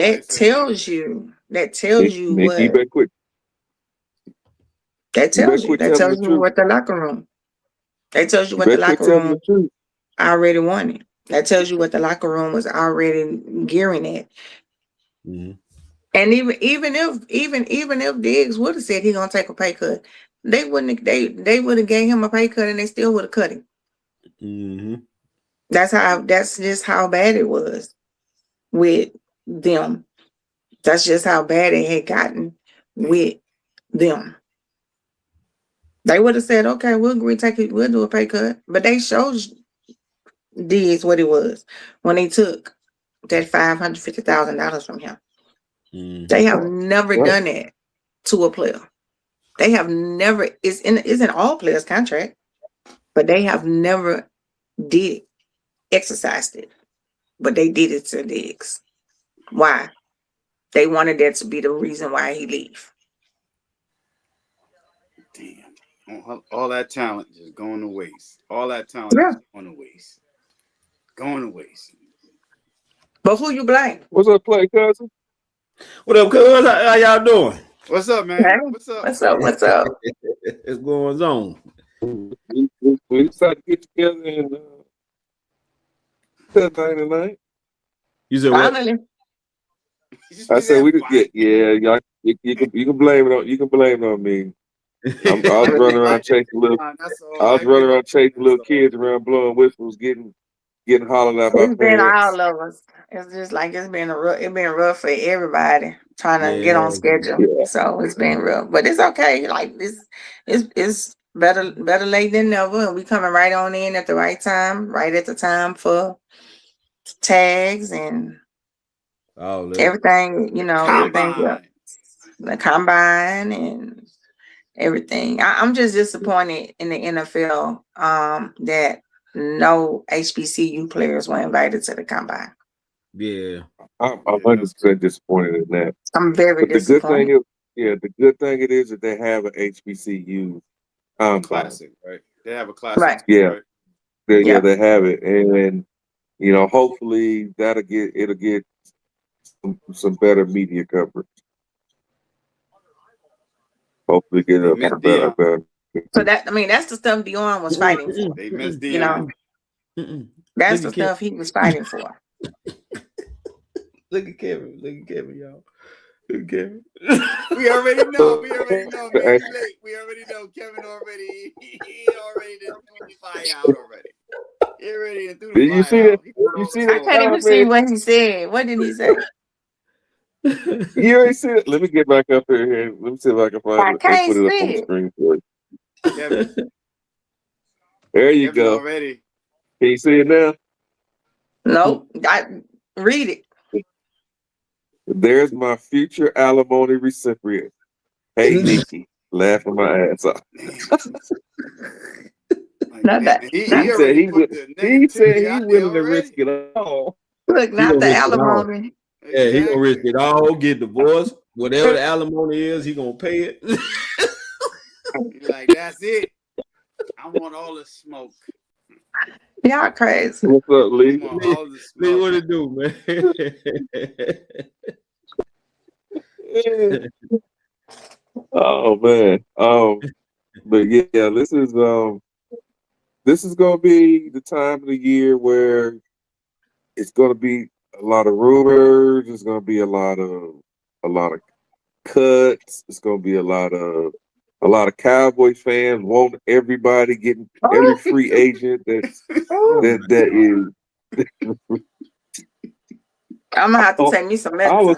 That tells you. That tells you Nikki, you what. better quit. That You better tells you. quit That telling the tells you truth. what the locker room. That tells you You what the better quit locker telling the room truth. already wanted. That tells you what the locker room was already gearing at. Mm-hmm. And even if Diggs would have said he gonna take a pay cut, they wouldn't they would have gave him a pay cut and they still would have cut him. Mm-hmm. That's just how bad it was with them. That's just how bad it had gotten with them. They would have said, okay, we'll agree, take it, we'll do a pay cut. But they showed Diggs what it was when they took that $550,000 from him. Mm-hmm. They have never done that to a player. They have never, it's in all players' contract, but they have never did it, exercised it. But they did it to Diggs. Why? They wanted that to be the reason why he leave. Damn. All that talent just going to waste. All that talent Yeah. just going to waste. Going to waste. But who you blame? What's up, play cousin? What up, cuz? How y'all doing? What's up, man? Hey, What's up? what's up? What's up? What's going on? We decided to get together and tonight. You said what? Finally. I said we just get y'all. You can blame it on me. I was running around chasing little. I was running around chasing little kids around, blowing whistles, getting hollered at by It's been parents. all of us. It's just like it's been rough for everybody trying to get on schedule. Yeah. So it's been rough, but it's okay. Like this, it's better late than never. And we coming right on in at the right time, right at the time for tags and everything. You know, everything. The combine and everything. I'm just disappointed in the NFL that no HBCU players were invited to the combine. Yeah. I'm 100% disappointed in that. I'm very disappointed. The good thing it is that they have an HBCU classic, right? They have a classic. Right. Yeah. Right? They have it, and you know, hopefully it'll get some better media coverage. Hopefully, get a better. So that's the stuff Dion was fighting for. They missed You know, that's the stuff he was fighting for. Look at Kevin, y'all. Look at Kevin. We already know, man. Late. We already know Kevin already. He already did the fly out already. He already threw the fly Did you see out. that? You see that? I can't even see what he said. What did he say? You already see it. Let me get back up here. Let me see if I can find it. Put it up on the screen for you. Kevin. There you Kevin go. Already. Can you see it now? Nope. Read it. There's my future alimony recipient. Hey, Nikki, laughing my ass off. He said he willing to risk it all. Look, not the alimony. Yeah, he gonna risk it all, get divorced, whatever the alimony is, he gonna pay it. He's like, that's it. I want all the smoke. Y'all crazy. What's up, Lee? Lee, what it do, man? Oh man. But yeah, this is gonna be the time of the year where it's gonna be a lot of rumors. There's gonna be a lot of cuts. It's gonna be a lot of Cowboy fans want everybody getting every free agent that is. I'm gonna have to take me some medicine.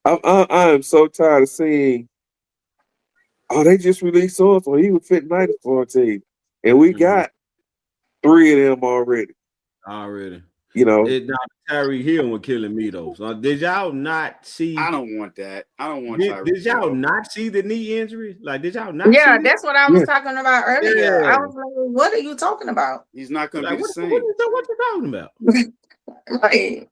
I am so tired of seeing. Oh, they just released so he would fit 90 for a team, and we got 3 of them already. You know, Tyreek Hill was killing me though. So did y'all not see? I don't want that. I don't want Tyreek. Did y'all not see the knee injury? Like, did y'all not? Yeah, see that's what I was talking about earlier. Yeah. I was like, "What are you talking about?" He's not going to be the same. What you talking about? Right.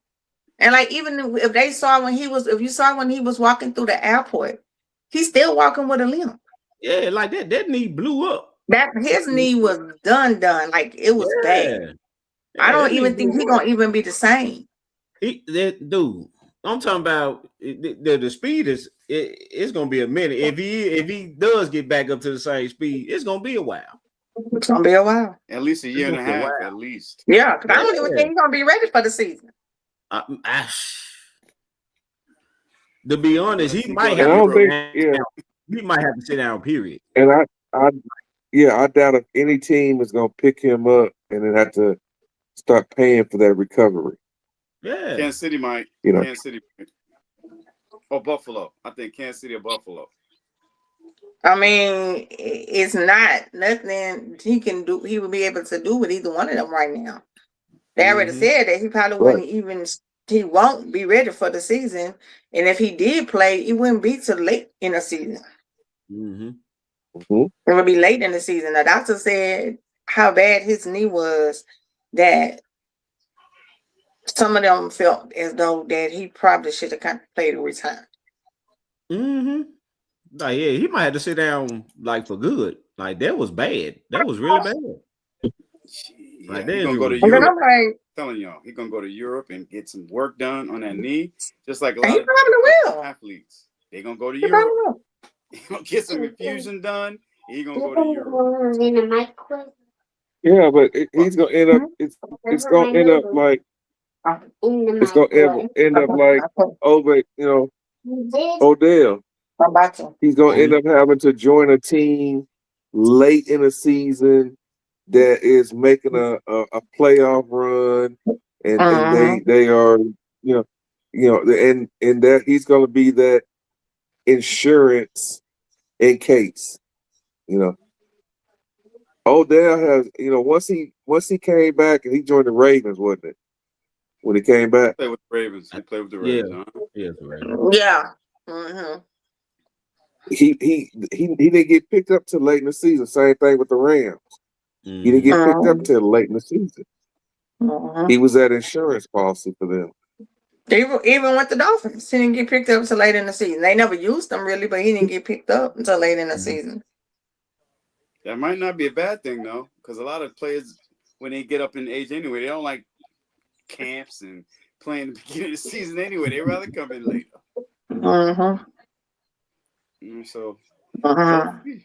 And like, even if they saw if you saw when he was walking through the airport, he's still walking with a limp. Yeah, like that knee blew up. His knee was done. Like it was bad. I don't even think he's gonna even be the same. Dude. I'm talking about the speed is it's gonna be a minute. If he does get back up to the same speed, it's gonna be a while. It's gonna be a while. At least a It's year and gonna a be a half, while. at least. Yeah, because I don't Yeah. even think he's gonna be ready for the season. To be honest, he He might go have And I to to don't sit Europe. think, down. yeah, He might have to sit down. Period. and I doubt if any team is gonna pick him up and then have to start paying for that recovery. Yeah. Kansas City might. You know, Kansas City might. Or Buffalo. I think Kansas City or Buffalo. I mean, it's not nothing he can do. He would be able to do with either one of them right now. They already Mhm. said that he probably right? wouldn't even. He won't be ready for the season, and if he did play, it wouldn't be till late in the season. Mhm. hmm It would be late in the season. The doctor said how bad his knee was that some of them felt as though that he probably should have contemplated retirement. Mhm. Like, yeah, he might have to sit down like for good. Like that was bad. That was really bad. Yeah, Like that he's gonna injury go to was And then bad. Europe. I'm like, I'm telling y'all, he's gonna go to Europe and get some work done on that knee. Just like a and lot he of probably will. athletes. They're gonna go to He probably Europe, will. he's gonna get some infusion done, and he's gonna You go to put Europe. it in the microwave. Yeah, but Fuck. he's gonna end up. It's Wherever my gonna end up noodles like in the it's gonna microwave. end up like over. You did? Odell. I'm about to. He's gonna end Mhm. up having to join a team late in the season that is making a playoff run, and Mm-hmm. they are and that he's gonna be that insurance in case you know Odell has once he came back and he joined the Ravens, wasn't it, when he came back? Play with the Ravens. He played with the Yeah. Ravens, huh? Yeah, right. Yeah. Mm-hmm. He didn't get picked up till late in the season. Same thing with the Rams. He didn't Mhm. get picked up Mm-hmm. till late in the season. Mm-hmm. He was that insurance policy for them. Even with the Dolphins, he didn't get picked up until late in the season. They never used him really, but he didn't get picked up until late in the season. That might not be a bad thing though, because a lot of players, when they get up in age anyway, they don't like camps and playing the beginning of the season anyway. They rather come in later. Mm-hmm. So Mm-hmm.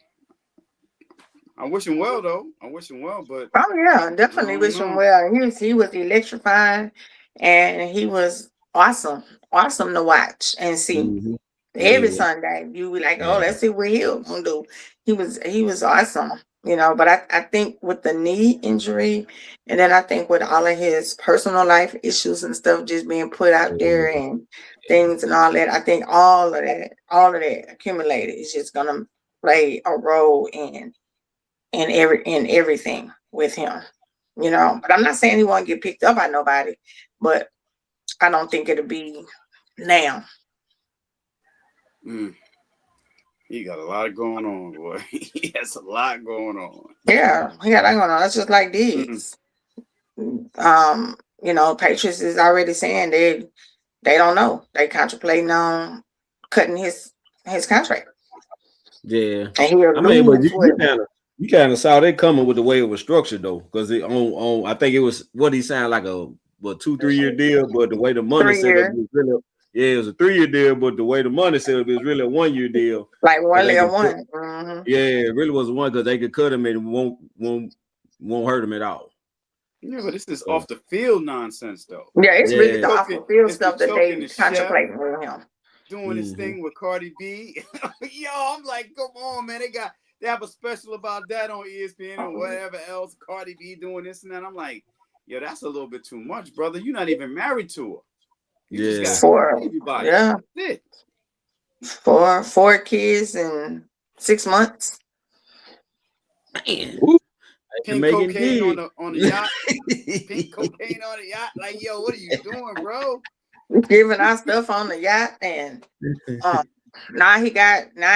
I wish him well though. I wish him well, but Oh yeah, I definitely don't wish him know. well. He was electrifying, and he was awesome to watch and see. Mhm. Every Yeah. Sunday, you be like, oh, Yeah. let's see what he'll gonna do. He was awesome, but I think with the knee injury, and then I think with all of his personal life issues and stuff just being put out there and things and all that, I think all of that accumulated is just gonna play a role in everything with him. But I'm not saying he won't get picked up by nobody, but I don't think it'll be now. He got a lot going on, boy. He has a lot going on. Yeah, he got that going on. That's just like Mm. Diggs. Patriots is already saying they don't know. They contemplating on cutting his contract. Yeah. And he'll I mean, but lose you kind of saw that coming with the way it was structured though, because it on I think it was what he signed like a 2-3 year deal, but the way the money 3 set up years, was really it was a 3 year deal, but the way the money set up is really a 1 year deal. like So one they layer could cut, one. Mm-hmm. yeah, it really was one because they could cut him and it won't hurt him at all. Yeah, but this is So, off the field nonsense though. Yeah, it's really yeah. the off the field It's the stuff that choking they the chef contemplating with him. doing his thing with Cardi B. Yo, I'm like, come on, man. They have a special about that on ESPN and whatever else. Cardi B doing this and that. I'm like, yo, that's a little bit too much, brother. You're not even married to her. You Yeah. just got For everybody. yeah, That's it. for 4 kids in 6 months. Man, Woo. Pink cocaine on the yacht. Pink cocaine on the yacht. Like, yo, what are you doing, bro? Giving our stuff on the yacht, and now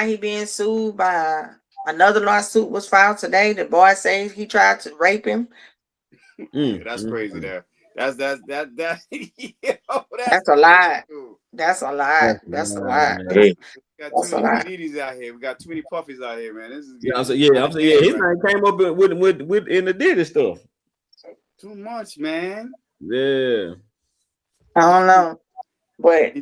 he being sued by another lawsuit was filed today. The boy says he tried to rape him. Yeah, that's crazy there. That's yo, That's a lot. That's a lot. That's a lot. Hey, We got That's too a many lot. P. Diddy's out here. We got too many puffies out here, man. This is Yeah, getting I'm saying, his name came up with in the Diddy stuff. too much, man. Yeah. I don't know. But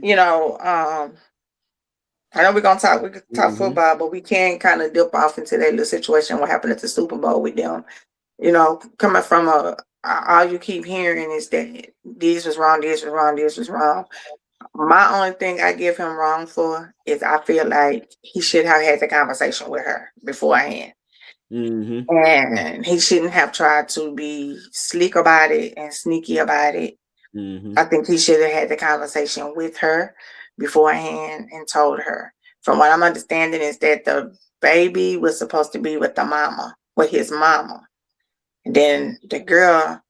I know we could talk Mhm. football, but we can kind of dip off into that little situation what happened at the Super Bowl with them. Coming from all you keep hearing is that this was wrong, this was wrong, this was wrong. My only thing I give him wrong for is I feel like he should have had the conversation with her beforehand. Mhm. And he shouldn't have tried to be slick about it and sneaky about it. Mhm. I think he should have had the conversation with her beforehand and told her. From what I'm understanding is that the baby was supposed to be with the mama, with his mama. And then the girl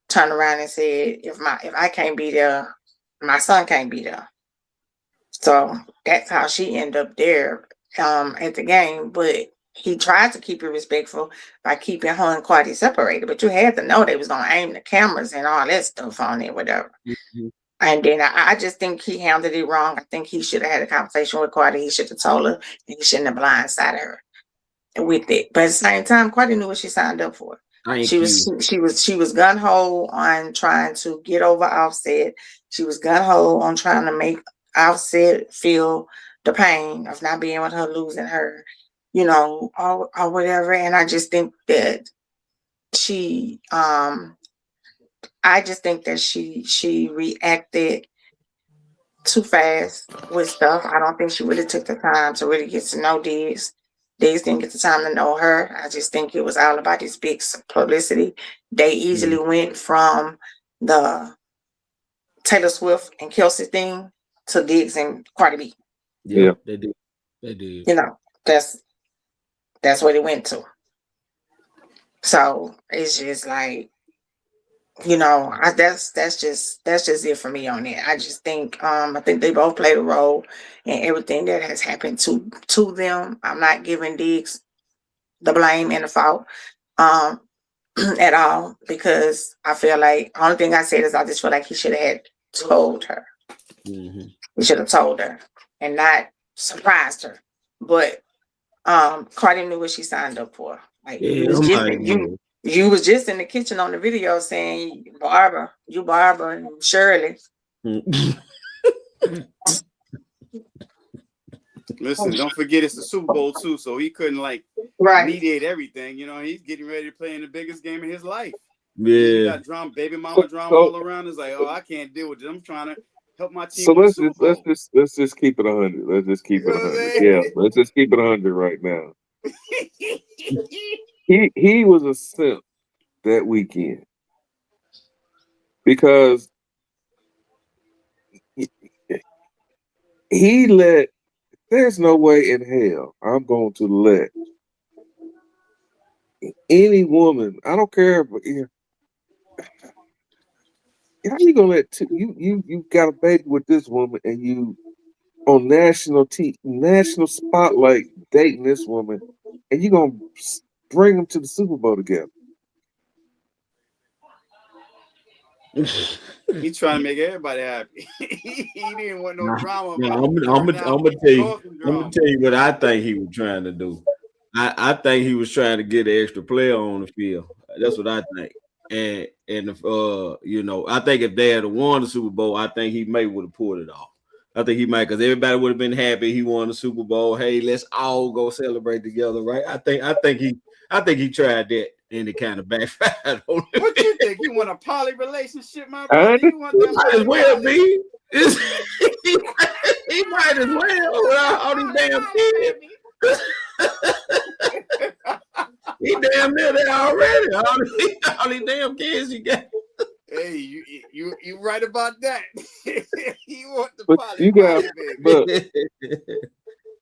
turned around and said, if I can't be there, my son can't be there. So that's how she ended up there at the game. But he tried to keep it respectful by keeping her and Cardi separated. But you had to know they was gonna aim the cameras and all that stuff on it, whatever. Mhm. And then I just think he handled it wrong. I think he should have had a conversation with Cardi. He should have told her, and he shouldn't have blindsided her with it. But at the same time, Cardi knew what she signed up for. Thank She you. was gun ho on trying to get over Offset. She was gun ho on trying to make Offset feel the pain of not being with her, losing her, or whatever. And I just think that she I just think that she reacted too fast with stuff. I don't think she really took the time to really get to know Diggs. Diggs didn't get the time to know her. I just think it was all about this big publicity. They easily went from the Taylor Swift and Kelsey thing to Diggs and Cardi B. Yeah, Yeah. they did. They did. That's what it went to. So it's just like, that's just it for me on it. I just think I think they both played a role in everything that has happened to them. I'm not giving Diggs the blame and the fault um at all, because I feel like only thing I said is I just feel like he should have had told her. Mhm. He should have told her and not surprised her. But Cardi knew what she signed up for. Like Yeah, I'm like, you was just in the kitchen on the video saying Barbara and Shirley. Listen, don't forget it's the Super Bowl too, so he couldn't Right. mediate everything. He's getting ready to play in the biggest game of his life. You yeah. got drama, baby mama drama all around. It's like, I can't deal with it. I'm trying to help my team So win the Super Bowl. let's just keep it 100. Let's just keep You it know what I'm 100. saying? Yeah, let's just keep it 100 right now. He was a simp that weekend because he let. There's no way in hell I'm going to let any woman. I don't care. How you gonna let you got a baby with this woman and you on national spotlight dating this woman and you gonna bring them to the Super Bowl together? He's trying to make everybody happy. He didn't want no drama. Now, I'm Turned gonna out tell you. causing I'm drama. gonna tell you what I think he was trying to do. I think he was trying to get an extra player on the field. That's what I think. And if I think if they had won the Super Bowl, I think he may would have pulled it off. I think he might, because everybody would have been happy he won the Super Bowl. Hey, let's all go celebrate together, right? I think he tried that and it kind of backfired on him. What you think? You want a poly relationship, my I brother? You want that Might as poly well poly? be. He might as well without all these damn kids. He damn near there already. All these damn kids he got. Hey, you right about that. You want the but poly you got baby. but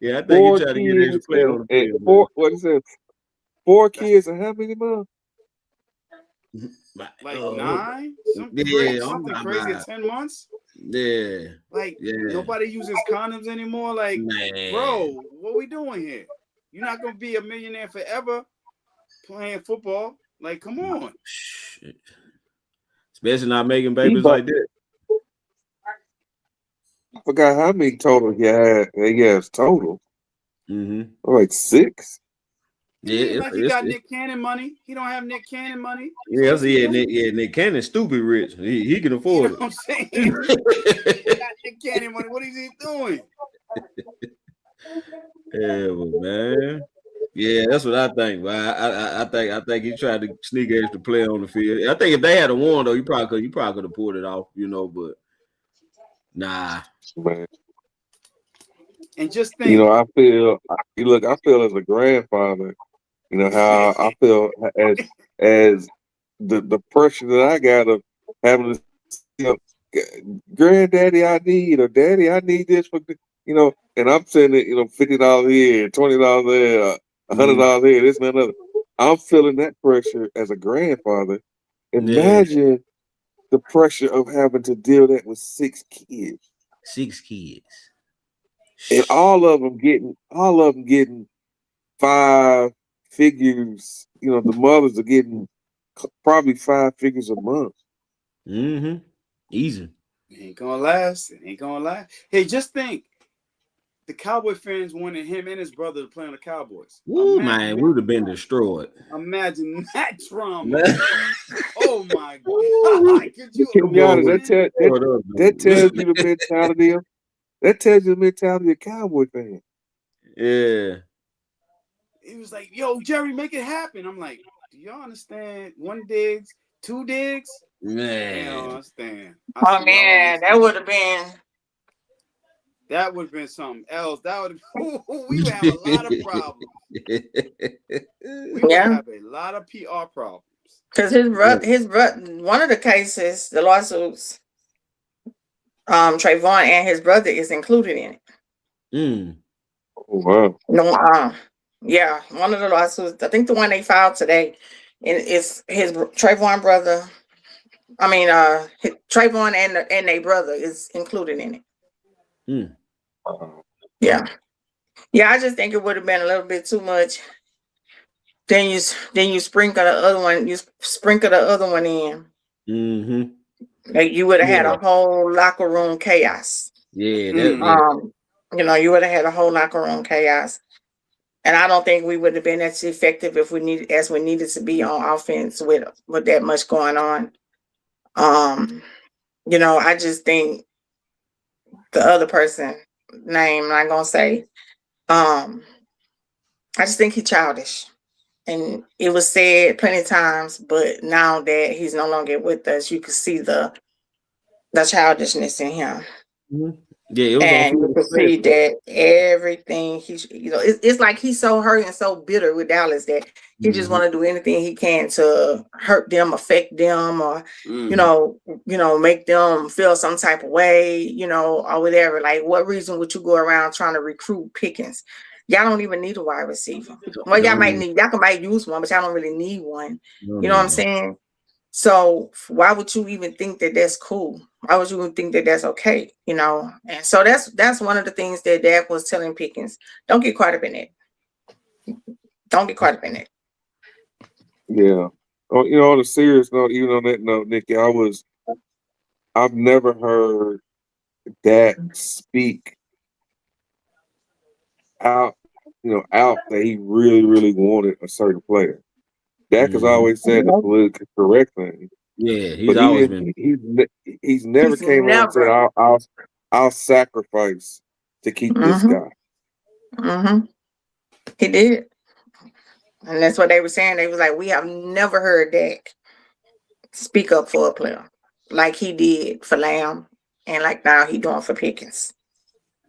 Yeah, I think four he tried to get an extra kids player on the and field. four. What is it? 4 kids and how many months? Like Oh, 9? yeah, Something crazy at 10 months? yeah, Like, yeah. nobody uses condoms anymore. Like, Man. bro, what we doing here? You're not going to be a millionaire forever playing football. Like, come on. Shit. Especially not making He babies bought, like that. I forgot how many total he has total. Mm-hmm. Like 6. Yeah, Like he got Nick Cannon money. He don't have Nick Cannon money. So yeah, what's he doing? Nick Cannon's stupid rich. He can You know afford what I'm saying? it. He got Nick Cannon money. What is he doing? Yeah, but man. Yeah, that's what I think. But I think he tried to sneak extra play on the field. I think if they had a won though, you probably could have pulled it off, but nah. Man. And just You think, know, I feel as a grandfather, how I feel as the pressure that I got of having to, granddaddy, I need, or daddy, I need this and I'm sending it, $50 here, $20 there, $100 here, this and another. I'm feeling that pressure as a grandfather. Yeah, Imagine the pressure of having to deal that with 6 kids. 6 kids. And all of them getting 5 figures. The mothers are getting probably 5 figures a month. Mm-hmm. Easy. it ain't gonna last. It ain't gonna last. Hey, just think. The Cowboy fans wanted him and his brother to play on the Cowboys. Ooh, man, we would have been destroyed. Imagine that drama. Oh my Ooh, God. Could you That imagine? tells you the mentality of the Cowboy fan. Yeah. He was like, yo, Jerry, make it happen. I'm like, do y'all understand? 1 digs, 2 digs? Man. I don't understand. Oh man, that would have been. That would have been something else. We would have a lot of problems. We would have a lot of PR problems. Because his brother, one of the cases, the lawsuits, Trayvon and his brother is included in it. Oh, wow. No, yeah, one of the lawsuits. I think the one they filed today, and it's his Trayvon brother. I mean, Trayvon and their brother is included in it. Yeah. I just think it would have been a little bit too much. Then you sprinkle the other one. You sprinkle the other one in. Mm-hmm. Like you would have had a whole locker room chaos. Yeah. You would have had a whole locker room chaos, and I don't think we would have been as effective if we needed to be on offense with that much going on. I just think the other person name I'm not gonna say. I just think he's childish. And it was said plenty of times, but now that he's no longer with us, you can see the childishness in him. Yeah, it was and you can see that everything it's like he's so hurt and so bitter with Dallas that he just want to do anything he can to hurt them, affect them, or make them feel some type of way, or whatever. Like, what reason would you go around trying to recruit Pickens? Y'all don't even need a wide receiver. Well, y'all might use one, but y'all don't really need one. You know what I'm saying? So why would you even think that that's cool? Why would you even think that that's okay? And so that's one of the things that Dak was telling Pickens. Don't get caught up in it. Don't get caught up in it. Yeah. Oh, on a serious note, even on that note, Nikki, I've never heard Dak speak out that he really, really wanted a certain player. Dak has always said the politically correct thing. Yeah, he's never came out and said, I'll sacrifice to keep this guy. He did. And that's what they were saying. They was like, we have never heard Dak speak up for a player like he did for Lamb, and like now he doing for Pickens.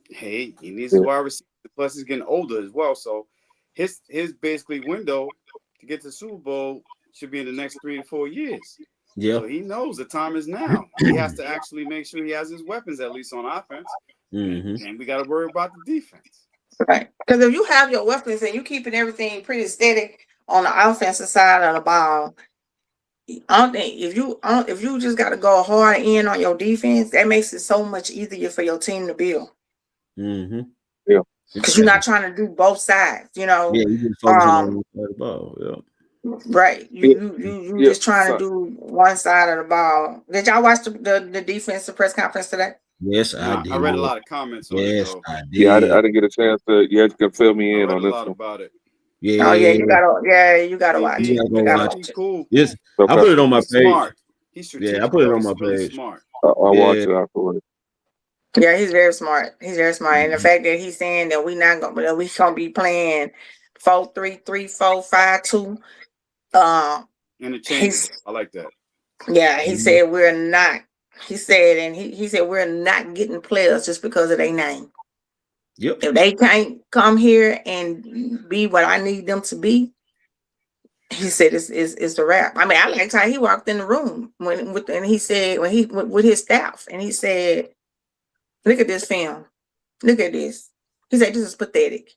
Hey, he needs his wide receiver. Plus, he's getting older as well. So his basically window to get to the Super Bowl should be in the next 3 to 4 years. Yeah. So he knows the time is now. He has to actually make sure he has his weapons at least on offense. And we got to worry about the defense. Right. Because if you have your weapons and you keeping everything pretty steady on the offensive side of the ball, I don't think if you just got to go hard in on your defense, that makes it so much easier for your team to build. Yeah. Because you're not trying to do both sides, Yeah, you just focusing on one side of the ball. Yeah. Right. You just trying to do one side of the ball. Did y'all watch the defensive press conference today? Yes, I did. I read a lot of comments on it. Yes, though. I did. Yeah, I didn't get a chance to. You had to fill me in on this I read a lot one. about it. Yeah, Oh yeah, you gotta watch you it. gotta You go gotta watch it. watch it. Cool. Yes, I Okay. put it on my He's page. smart. He's Yeah, I strategic. put it though. on my He's really page. smart. I'll watch Yeah. it afterwards. Yeah, he's very smart. He's very smart. And the Mhm. fact that he's saying that we gonna be playing 4-3-3, 4-5-2. Interchangeable. He's I like that. yeah, he Mhm. said we're not. He said he said we're not getting players just because of their name. Yep. If they can't come here and be what I need them to be, he said it's a wrap. I mean, I liked how he walked in the room and he said when he with his staff and he said, "Look at this film. Look at this." He said, "This is pathetic.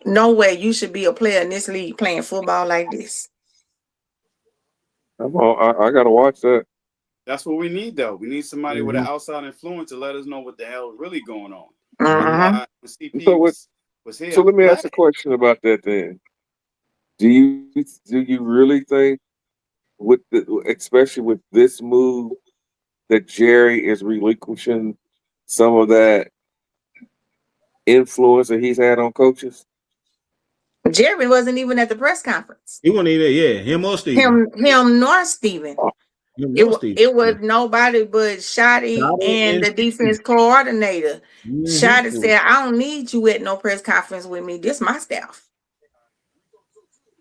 No way you should be a player in this league playing football like this." I gotta watch that. That's what we need, though. We need somebody with an Mhm. outside influence to let us know what the hell is really going on. That's Mm-hmm. why when CP So was here, So let I'm me ask glad. a question about that then. Do you really think especially with this move that Jerry is relinquishing some of that influence that he's had on coaches? Jerry wasn't even at the press conference. He wasn't even yeah, him or Steven. Him nor Steven. Him or Steven. It was nobody but Shotty Shotty and and the defense coordinator. Shotty Mhm. said, "I don't need you at no press conference with me. This my staff."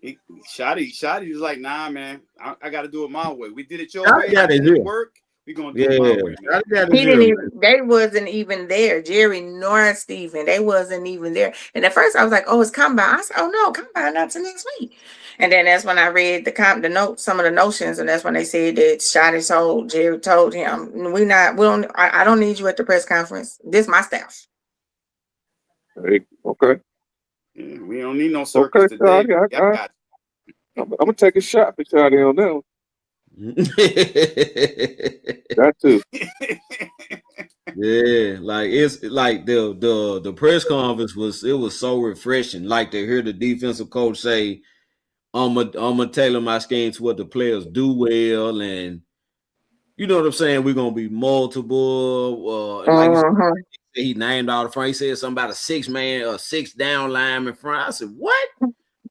Shotty was like, nah, man, I got to do it my way. We did it your Shotty way. got It his didn't ear. work. We're going to Yeah, do it my way, man. Shotty got He his didn't ear, even, man. they wasn't even there. Jerry nor Steven. They wasn't even there. And at first I was like, "Oh, it's combine." I said, "Oh no, combine not till next week." And then that's when I read the notes, some of the notions, and that's when they said that Jerry told him, I don't need you at the press conference. This my staff. Hey, okay, Yeah, we don't need no circus okay, today. Shotty, I got I'm gonna take a shot for Shotty on that one. That too. Yeah, like it's like the press conference was so refreshing. Like to hear the defensive coach say, "I'm gonna tailor my scheme to what the players do well," and you know what I'm saying. We're gonna be multiple, and like you said, Mhm. he named all the front. He said something about a 6-man or 6 down lineman front. I said, "What?"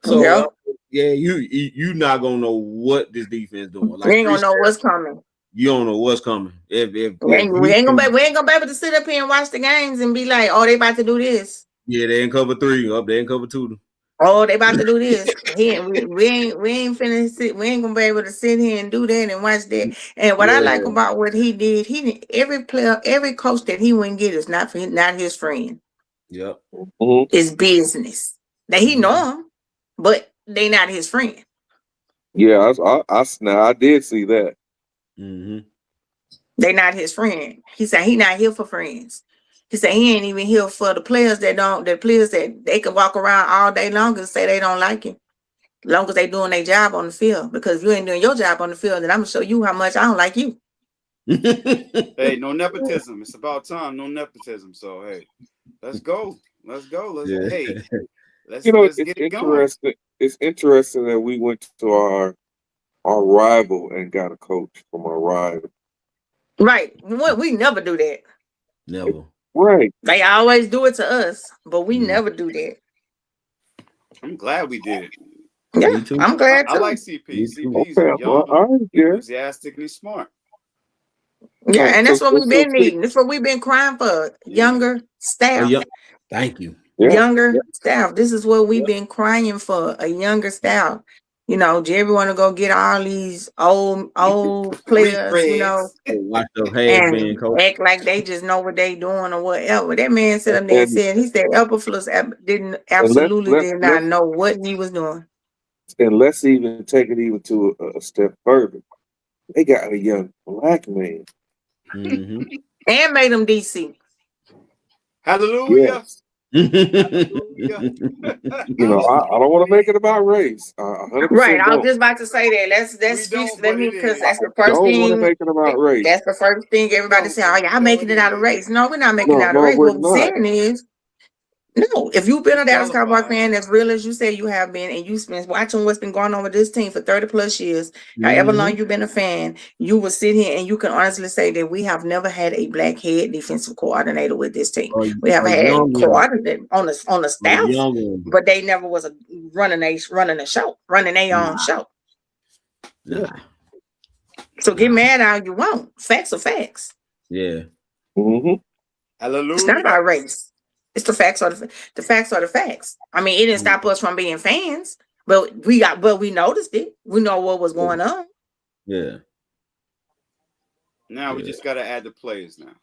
So Yep. yeah, you not gonna know what this defense doing. We Like ain't gonna know what's coming. you don't know what's coming. If We ain't, we he ain't gonna be able to sit up here and watch the games and be like, "Oh, they about to do this. yeah, they ain't cover 3 up, they ain't cover 2. Oh, they about to do this." We ain't finna sit. We ain't gonna be able to sit here and do that and watch that. And what I like Yeah, about what he did, every player, every coach that he wouldn't get is not his friend. yep. Mhm. It's business. That he know him, but they not his friend. Yeah, now I did see that. Mm-hmm. They not his friend. He said he not here for friends. He said he ain't even here for the players that they can walk around all day long and say they don't like him. Long as they doing their job on the field. Because if you ain't doing your job on the field, then I'm gonna show you how much I don't like you. hey, no nepotism. It's about time. No nepotism. So hey, let's go. Let's Yeah. hey, let's It's get it going. interesting. It's interesting that we went to our rival and got a coach from our rival. Right. We never do that. Never. Right. They always do it to us, but we Mhm. never do that. I'm glad we did it. Yeah, Me too. I'm glad I too. like CP. Me too. CP's Okay. Well, young, all right, yeah. enthusiastic, and he's smart. Yeah, and that's what we've So been needing. That's what we've been crying for. Younger Oh, staff. yeah. Thank you. yeah. Younger staff. This is what we've been crying for, a younger staff. You know, Jerry want to go get all these old players, you know, Watch the has been and coach. act like they just know what they doing or whatever. That man said up there and And said, he said Elperflus and absolutely did not know what he was doing. let's even take it even to a step further. They got a young black man. Mm-hmm. And made him DC. Hallelujah. Yes. Hallelujah. I don't want to make it about race. 100% Right. I was don't. just about to say that. Let's We fix don't, let but me it because is. that's the first Don't want to thing. make it about race. That's the first thing everybody say, "Oh, y'all making it out of race." No, we're not making it out of No, race. we're What we're not. saying is, no, if you've been a Dallas Cowboy Qualified. fan as real as you say you have been, and you've been watching what's been going on with this team for 30 plus years, however long you've been a fan, you will sit here and you can honestly say that we have never had a black head defensive coordinator with this team. We have had young one. coordinator on the A staff, young one. but they never was running a show, running their own show. Nah. So get mad all you want. Facts are facts. Yeah. Mm-hmm. Hallelujah. It's not about race. It's the facts are the facts are the facts. I mean, it didn't stop us from being fans, but we noticed it. We know what was going on. Yeah. Now we just gotta add the players now.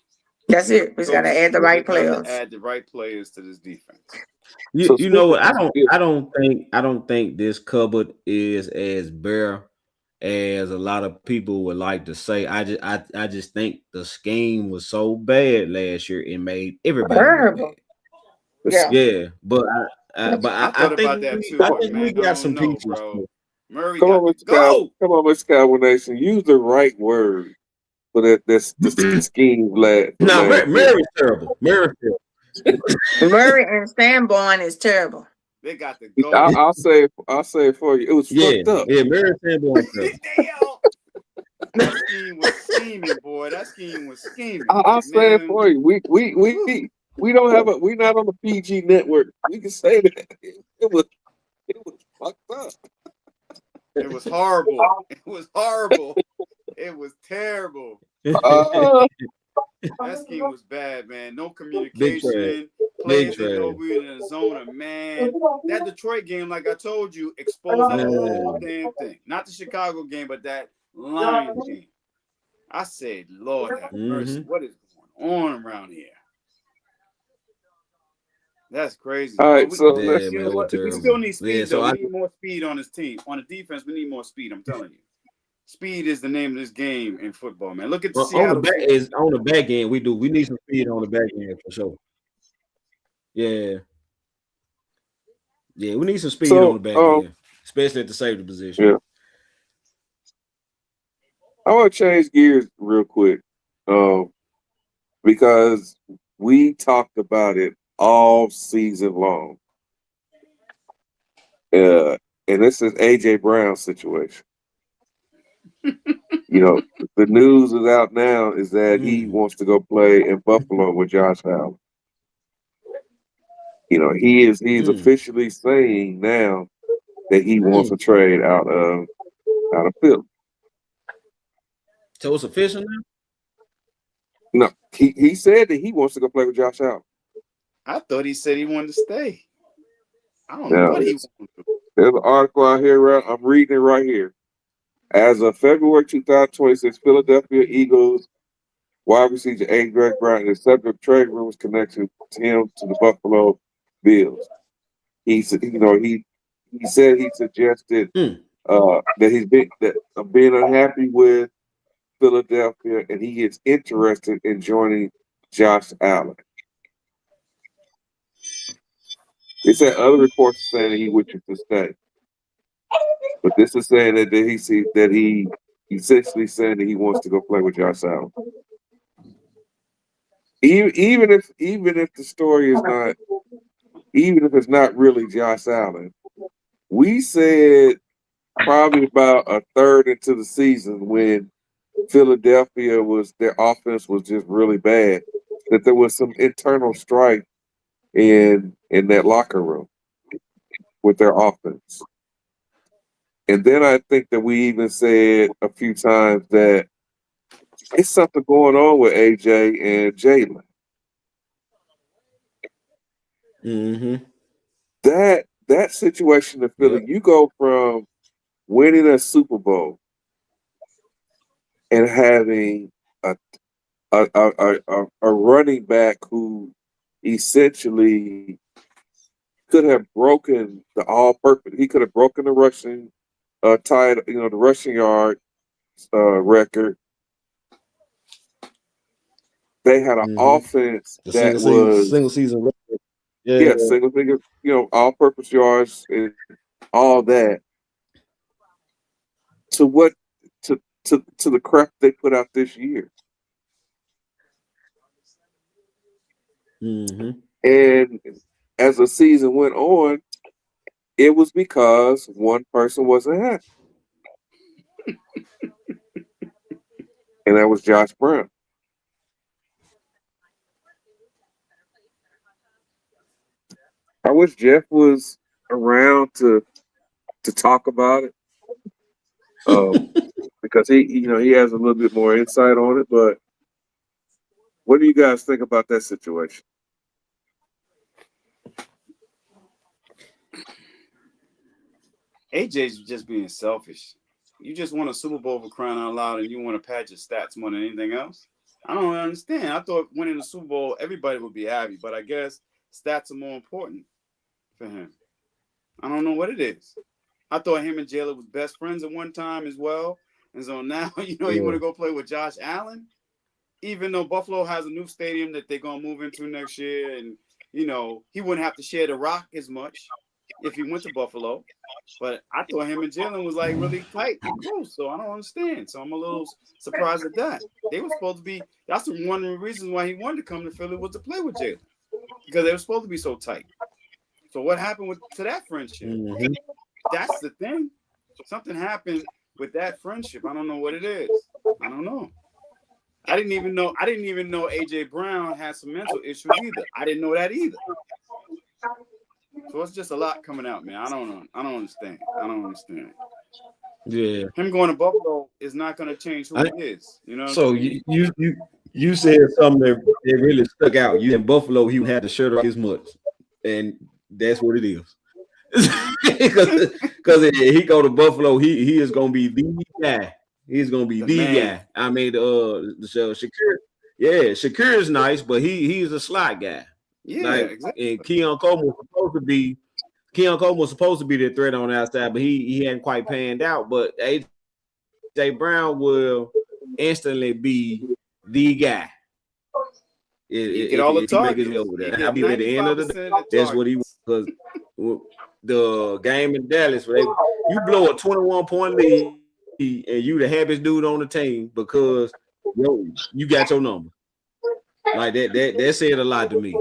That's it. We just gotta add the right players. Add the right players to this defense. You know what? I don't think this cupboard is as bare as a lot of people would like to say. I just think the scheme was so bad last year it made everybody Terrible. Yeah, but I thought think about that too. I think Man, we got some know, pieces. bro. Murray Come got on, to go. Come on, Mr. Cowboy Nation. Use the right word for that. That's the scheme lad. No, Mary's terrible. Mary's terrible. Murray and Sanborn is terrible. They got to go. I'll say it for you. It was fucked up. Yeah, Mary Sanborn. That scheme was scheming, boy. That scheme was scheming. I'll say it for you. We don't have we're not on the PG network. We can say that. It was fucked up. It was horrible. It was horrible. It was terrible. That scheme was bad, man. No communication. Players didn't know we were in a zone of man. That Detroit game, like I told you, exposed that whole damn thing. Not the Chicago game, but that Lions game. I said, Lord have mercy. What is going on around here? That's crazy. All right, we still need speed, though. We need more speed on this team. On the defense, we need more speed. I'm telling you. Speed is the name of this game in football, man. Look at the Seattle. On the back end, we need some speed on the back end for sure. Yeah. Yeah, we need some speed on the back end, especially at the safety position. Yeah. I want to change gears real quick, because we talked about it all season long. And this is AJ Brown's situation. You know, the news is out now is that he wants to go play in Buffalo with Josh Allen. You know, he's officially saying now that he wants to trade out of Philly. So it's official now? No, he said that he wants to go play with Josh Allen. I thought he said he wanted to stay. I don't know what he wanted to do. There's an article out here, I'm reading it right here. As of February 2026, Philadelphia Eagles wide receiver A. Brown is subject trade rumors connection to him to the Buffalo Bills. He said, he said he suggested that he's being unhappy with Philadelphia and he is interested in joining Josh Allen. They said other reports are saying that he wishes to stay. But this is saying that he essentially saying that he wants to go play with Josh Allen. Even if the story is not, even if it's not really Josh Allen, we said probably about a third into the season when Philadelphia their offense was just really bad, that there was some internal strife in that locker room with their offense. And then I think that we even said a few times that it's something going on with AJ and Jalen. That situation in Philly, you go from winning a Super Bowl and having a running back who essentially could have broken the all-purpose. He could have broken the rushing the rushing yard record. They had an offense that was single season record. Yeah, single figure, all-purpose yards and all that. To what to the crap they put out this year. And as the season went on, it was because one person wasn't happy. And that was Josh Brown. I wish Jeff was around to talk about it. Because he has a little bit more insight on it. But what do you guys think about that situation? AJ's just being selfish. You just won a Super Bowl for crying out loud, and you want to pad your stats more than anything else. I don't understand. I thought winning the Super Bowl, everybody would be happy, but I guess stats are more important for him. I don't know what it is. I thought him and Jalen was best friends at one time as well, and so now you want to go play with Josh Allen, even though Buffalo has a new stadium that they're gonna move into next year, and he wouldn't have to share the rock as much if he went to Buffalo. But I thought him and Jalen was like really tight and close, so I don't understand. So I'm a little surprised at that. They were supposed to be. That's one of the reasons why he wanted to come to Philly was to play with Jalen, because they were supposed to be so tight. So what happened to that friendship? Mm-hmm. That's the thing. Something happened with that friendship. I don't know what it is. I don't know. I didn't even know AJ Brown had some mental issues either. I didn't know that either. So it's just a lot coming out, man. I don't know. I don't understand. Yeah. Him going to Buffalo is not going to change who he is. You know. So you said something that really stuck out. You in Buffalo, he had the shirt off his much, and that's what it is. Because he go to Buffalo, he is gonna be the guy. He's gonna be the guy. I mean, Shakir, Shakir is nice, but he's a slot guy. Yeah, exactly. And Keon Coleman was supposed to be the threat on the outside, but he hadn't quite panned out. But AJ Brown will instantly be the guy. Get all the targets over there. I'll be at the end of the day. That's what he was. Because the game in Dallas, you blow a 21-point lead and you the happiest dude on the team because you got your number. Like that said a lot to me.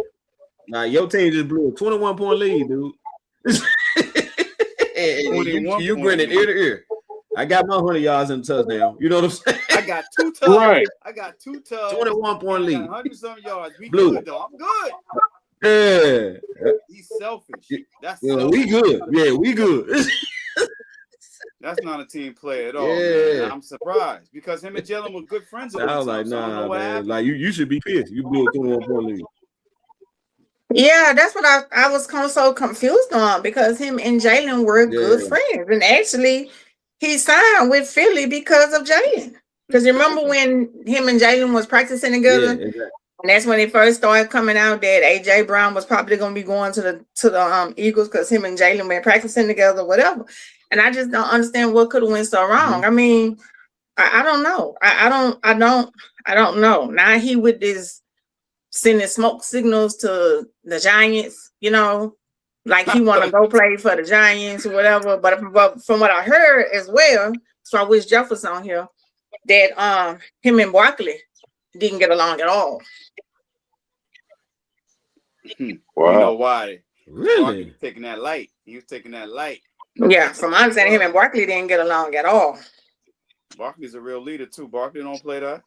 Like your team just blew a 21-point lead, dude. and you grinning ear to ear. I got my 100 yards in the touchdown. You know what I'm saying? I got 2 tubs. Right. I got 2 tubs. 21-point lead. 100-some yards. We Blue. good though. I'm good. Yeah. He's selfish. That's we good. Yeah, we good. That's not a team player at all. Yeah. Man. I'm surprised because him and Jalen were good friends. I was like, nah, man. Like you should be pissed. You blew a 21-point lead. Yeah, that's what I was kind of so confused on, because him and Jalen were good friends, and actually he signed with Philly because of Jalen. Because you remember when him and Jalen was practicing together, exactly. And that's when it first started coming out that AJ Brown was probably going to be going to the Eagles because him and Jalen been practicing together, whatever. And I just don't understand what could have went so wrong. I mean, I don't know. I don't know. Now he with this sending smoke signals to the Giants, like he want to go play for the Giants or whatever. But from what I heard as well, so I wish Jeff was on here, that him and Barkley didn't get along at all. Wow. You know why? Really? Barkley was taking that light. He was taking that light. Yeah, from my understanding, him and Barkley didn't get along at all. Barkley's a real leader too. Barkley don't play that.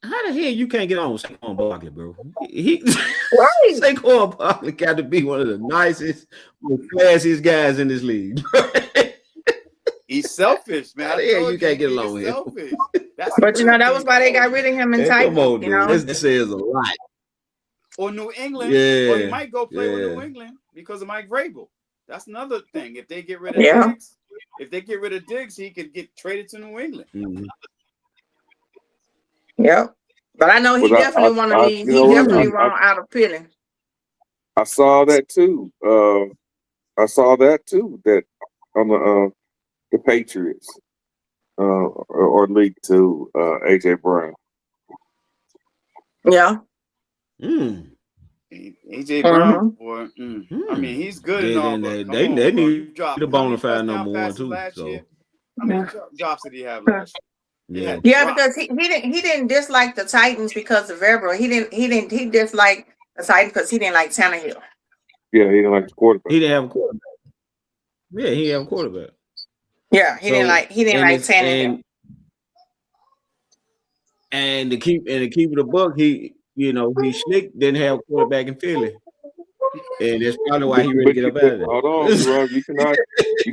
How the hell you can't get on with Saquon Barkley, bro? Right. Saquon Barkley got to be one of the nicest, most classiest guys in this league. He's selfish, man. You can't get along with him. But that was why they got rid of him in Titans. Come on, dude. This says a lot. Or New England. Yeah. Or he might go play with New England because of Mike Vrabel. That's another thing. If they get rid of Diggs, he could get traded to New England. Mm-hmm. Yep. But I know he definitely want to leave. He definitely want out of Philly. I saw that too. That on the Patriots or league to AJ Brown. Yeah. AJ Brown, boy. I mean, he's good and all. They need the bona fide number one too. So. How many drops did he have last year? Yeah, because he didn't dislike the Titans because of Vrabel. He disliked the Titans because he didn't like Tannehill. Yeah, he didn't like the quarterback. He didn't have a quarterback. Yeah, he didn't have a quarterback. Yeah, he didn't like Tannehill. And to keep it a buck, he Schlick didn't have a quarterback in Philly. and that's probably why he ready to get up out of hold on, there. Gerard, you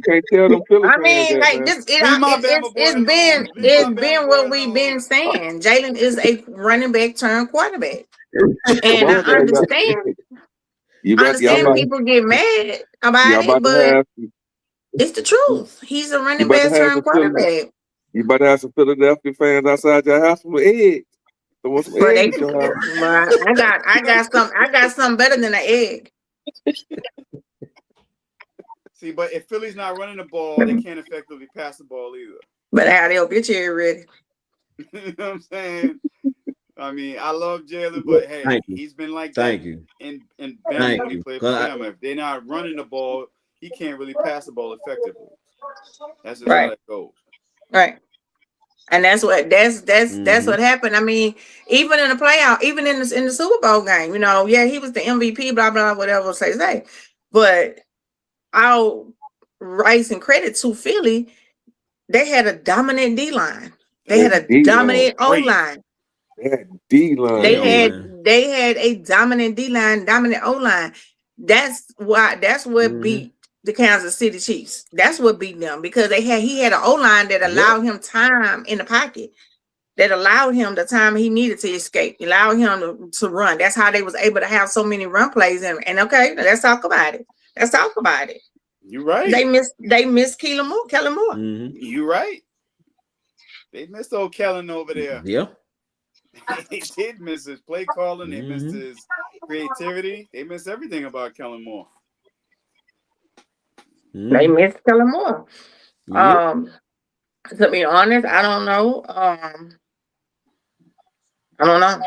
can't tell them Philly I fans mean, that, like man. this, Leave my Bama boy alone. Leave my it's Bama been boy what we've been alone. saying. Jalen is a running back turned quarterback, Come and I on, now, y'all understand about people get mad y'all about it, about to but have it's the truth. He's a you running about to back have turned some Philly, quarterback. you about to have some Philadelphia fans outside your house with eggs. So want some But eggs they, at your house? but I got something better than an egg. See, but if Philly's not running the ball, they can't effectively pass the ball either. But how they'll get you ready. You know what I'm saying? I mean, I love Jalen, but hey, Thank you. he's been like that Thank you. in Bama Thank when he you. played for Bama. If they're not running the ball, he can't really pass the ball effectively. That's just how Right, that goes. right. And that's Mm-hmm. what happened. I mean, even in the playoff, even in the Super Bowl game, you know, yeah, he was the MVP, blah blah, whatever say. But I'll rice and credit to Philly. They had a dominant D line. They had That a D line, dominant O line. that D line, Yeah, man. man. They had a dominant D line, dominant O line. That's what Mm-hmm. beat the Kansas City Chiefs. That's what beat them because he had an O line that allowed him time in the pocket, that allowed him the time he needed to escape, allowed him to run. That's how they was able to have so many run plays. And okay, let's talk about it. You right. They missed Kellen Moore. Mm-hmm. You right. They missed old Kellen over there. Yeah. They did miss his play calling. They missed Mm-hmm. his creativity. They missed everything about Kellen Moore. They Mm-hmm. missed Kellen Moore. Yep. To be honest, I don't know. I don't know.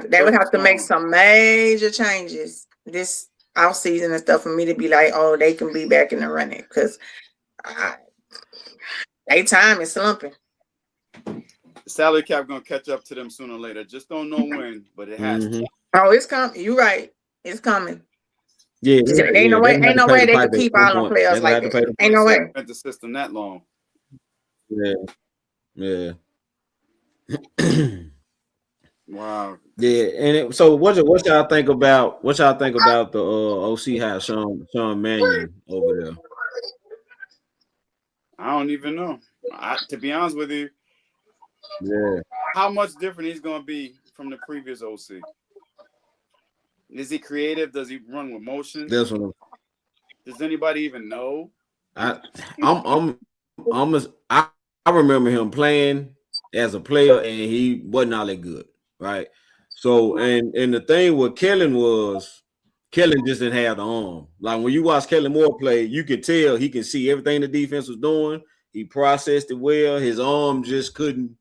They would have to make some major changes this off season and stuff for me to be like, oh, they can be back in the running because their time is slumping. The salary cap gonna catch up to them sooner or later. Just don't know when, but it has to. Oh, it's coming. You're right. It's coming. Yeah, Ain't no way. Ain't no way they could keep all them players They're like that. Ain't no way. Been the system that long. Yeah. Yeah. Wow. Yeah, and so what y'all think about the OC hire Sean Mannion over there? I don't even know. To be honest with you, Yeah, how much different he's gonna be from the previous OC? Is he creative? Does he run with motion? that's what Does anybody even know? I remember him playing as a player, and he wasn't all that good, right? So and the thing with Kellen just didn't have the arm. Like when you watch Kellen Moore play, you can tell he can see everything the defense was doing. He processed it well. His arm just couldn't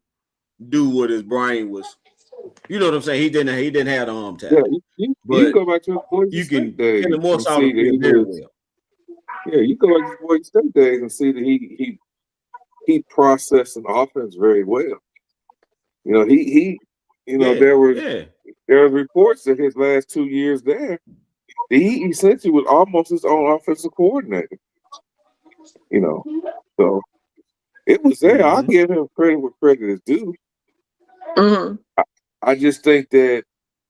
do what his brain was. You know what I'm saying? He didn't have the arm talent. Yeah, but you go back to his Boise State days Kellen Moore and saw see the that he field very was. well. Yeah, you go back to his Boise State days and see that he processed an offense very well. You know, there were reports that his last 2 years there, he essentially was almost his own offensive coordinator. You know, so it was there. I'll give him credit where credit is due. I just think that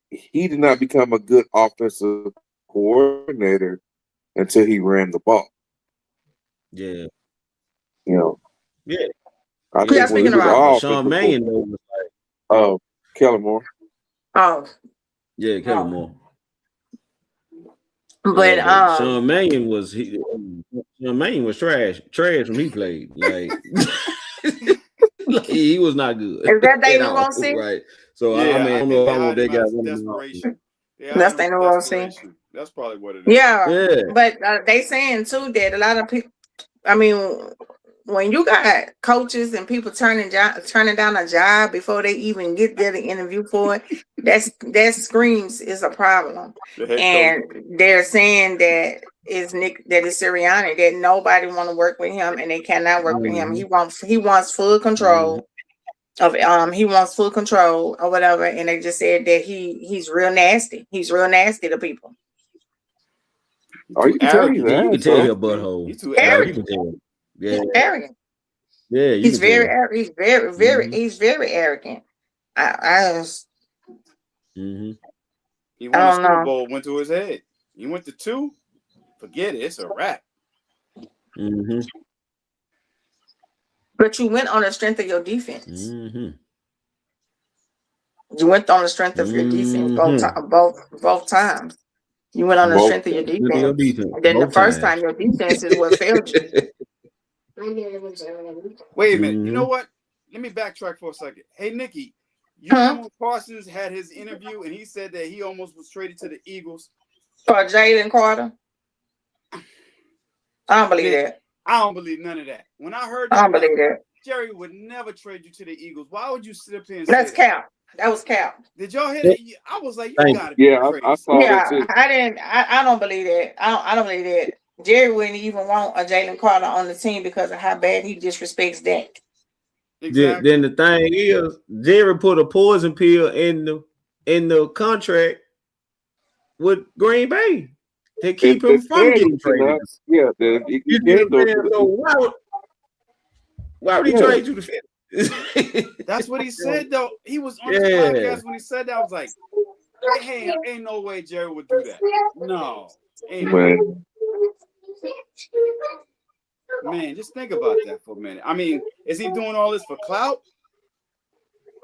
he did not become a good offensive coordinator until he ran the ball. Yeah. You know. Yeah. I think when he was all Sean Mannion was like Kellen Moore. Oh. Yeah, Kellen Moore. But Sean Mannion was trash when he played. Like, he was not good. Is that thing we won't see? Right. So yeah, I don't know if I want that guy. Desperation. That's thing we won't see. That's probably what it is. Yeah. But they saying too that a lot of people. I mean, when you got coaches and people turning down a job before they even get there to interview for it, that screams is a problem. And they're saying that it's Sirianni, that nobody want to work with him and they cannot work with him. He wants full control of he wants full control or whatever. And they just said that he's real nasty. He's real nasty to people. Oh, you can tell you that. You can tell your butthole. He's too arrogant. You can tell. Yeah. He's arrogant. Yeah, he's very arrogant. He won a Super Bowl, went to his head. You went to 2, forget it. It's a wrap. Mm-hmm. But you went on the strength of your defense. Mm-hmm. You went on the strength of your defense both times. You went on the strength of your defense. And then the first time your defense is what failed you. Wait a minute. You know what? Let me backtrack for a second. Hey, Nikki, you remember when Parsons had his interview and he said that he almost was traded to the Eagles? For Jalen Carter? I don't believe that. I don't believe none of that. When I heard that, I don't believe that. Jerry would never trade you to the Eagles. Why would you sit up here and That's say cap. That was cap. Did y'all hear that? I was like, you gotta be crazy. I saw that too. I don't believe that. I don't believe that. Jerry wouldn't even want a Jalen Carter on the team because of how bad he disrespects Dak. Exactly. Then the thing is, Jerry put a poison pill in the contract with Green Bay to keep him from getting traded. Yeah, why would he trade you to fit? That's what he said, though. He was on his podcast when he said that. I was like, hey, ain't no way Jerry would do that. No. Man, just think about that for a minute. I mean, is he doing all this for clout?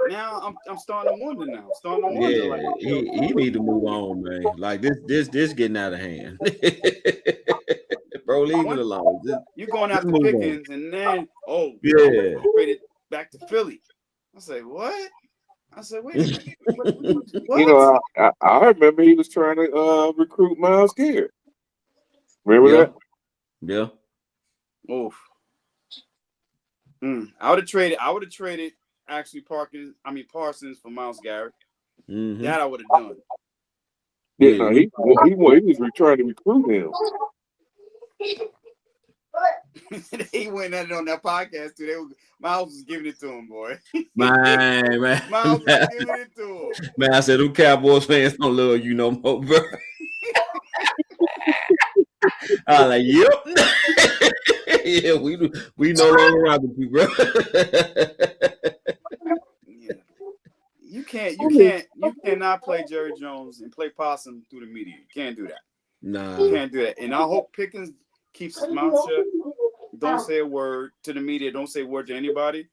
Now I'm starting to wonder now. He need to move on, man. Like this getting out of hand. Bro, leave it alone. You're going after Pickens and then traded back to Philly. I say, what? I said, wait a minute. What? You know, I remember he was trying to recruit Myles Garrett. Remember that? Yeah. Oof. I would have traded actually Parsons for Myles Garrett. Mm-hmm. That I would have done. Yeah, no, he was trying to recruit him. He went at it on that podcast too. Miles was giving it to him, boy. Man. Miles was giving it to him. Man, I said, them Cowboys fans don't love you no more, bro. I was like, yep. Yeah, we no longer rock with you, bro. You cannot play Jerry Jones and play possum through the media. You can't do that. Nah. You can't do that. And I hope Pickens keeps his mouth shut. Don't say a word to the media. Don't say a word to anybody.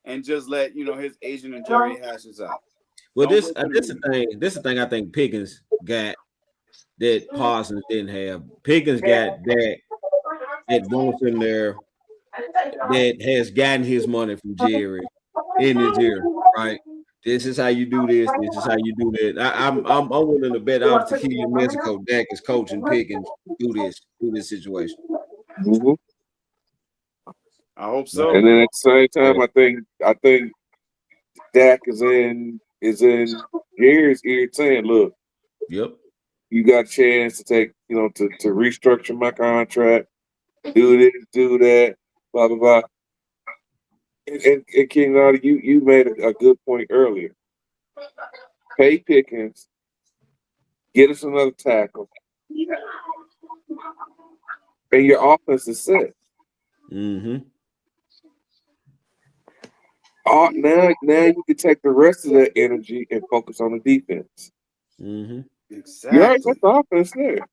And just let his agent and Jerry hash this out. Well, this is the thing I think Pickens got that Parsons didn't have. Pickens got that wants him there, that has gotten his money from Jerry in his ear, right? This is how you do this. This is how you do that. I'm willing to bet out to Tequila Mexico Dak is coaching Pickens through this situation. Mm-hmm. I hope so. And then at the same time, I think Dak is in Jerry's ear saying, "Look, yep, you got a chance to take to restructure my contract, do this, do that, blah blah blah." And King Naughty, you made a good point earlier. Pay Pickens, get us another tackle, and your offense is set. Mm-hmm. Now you can take the rest of that energy and focus on the defense. Mm-hmm. Exactly. You already got the offense there.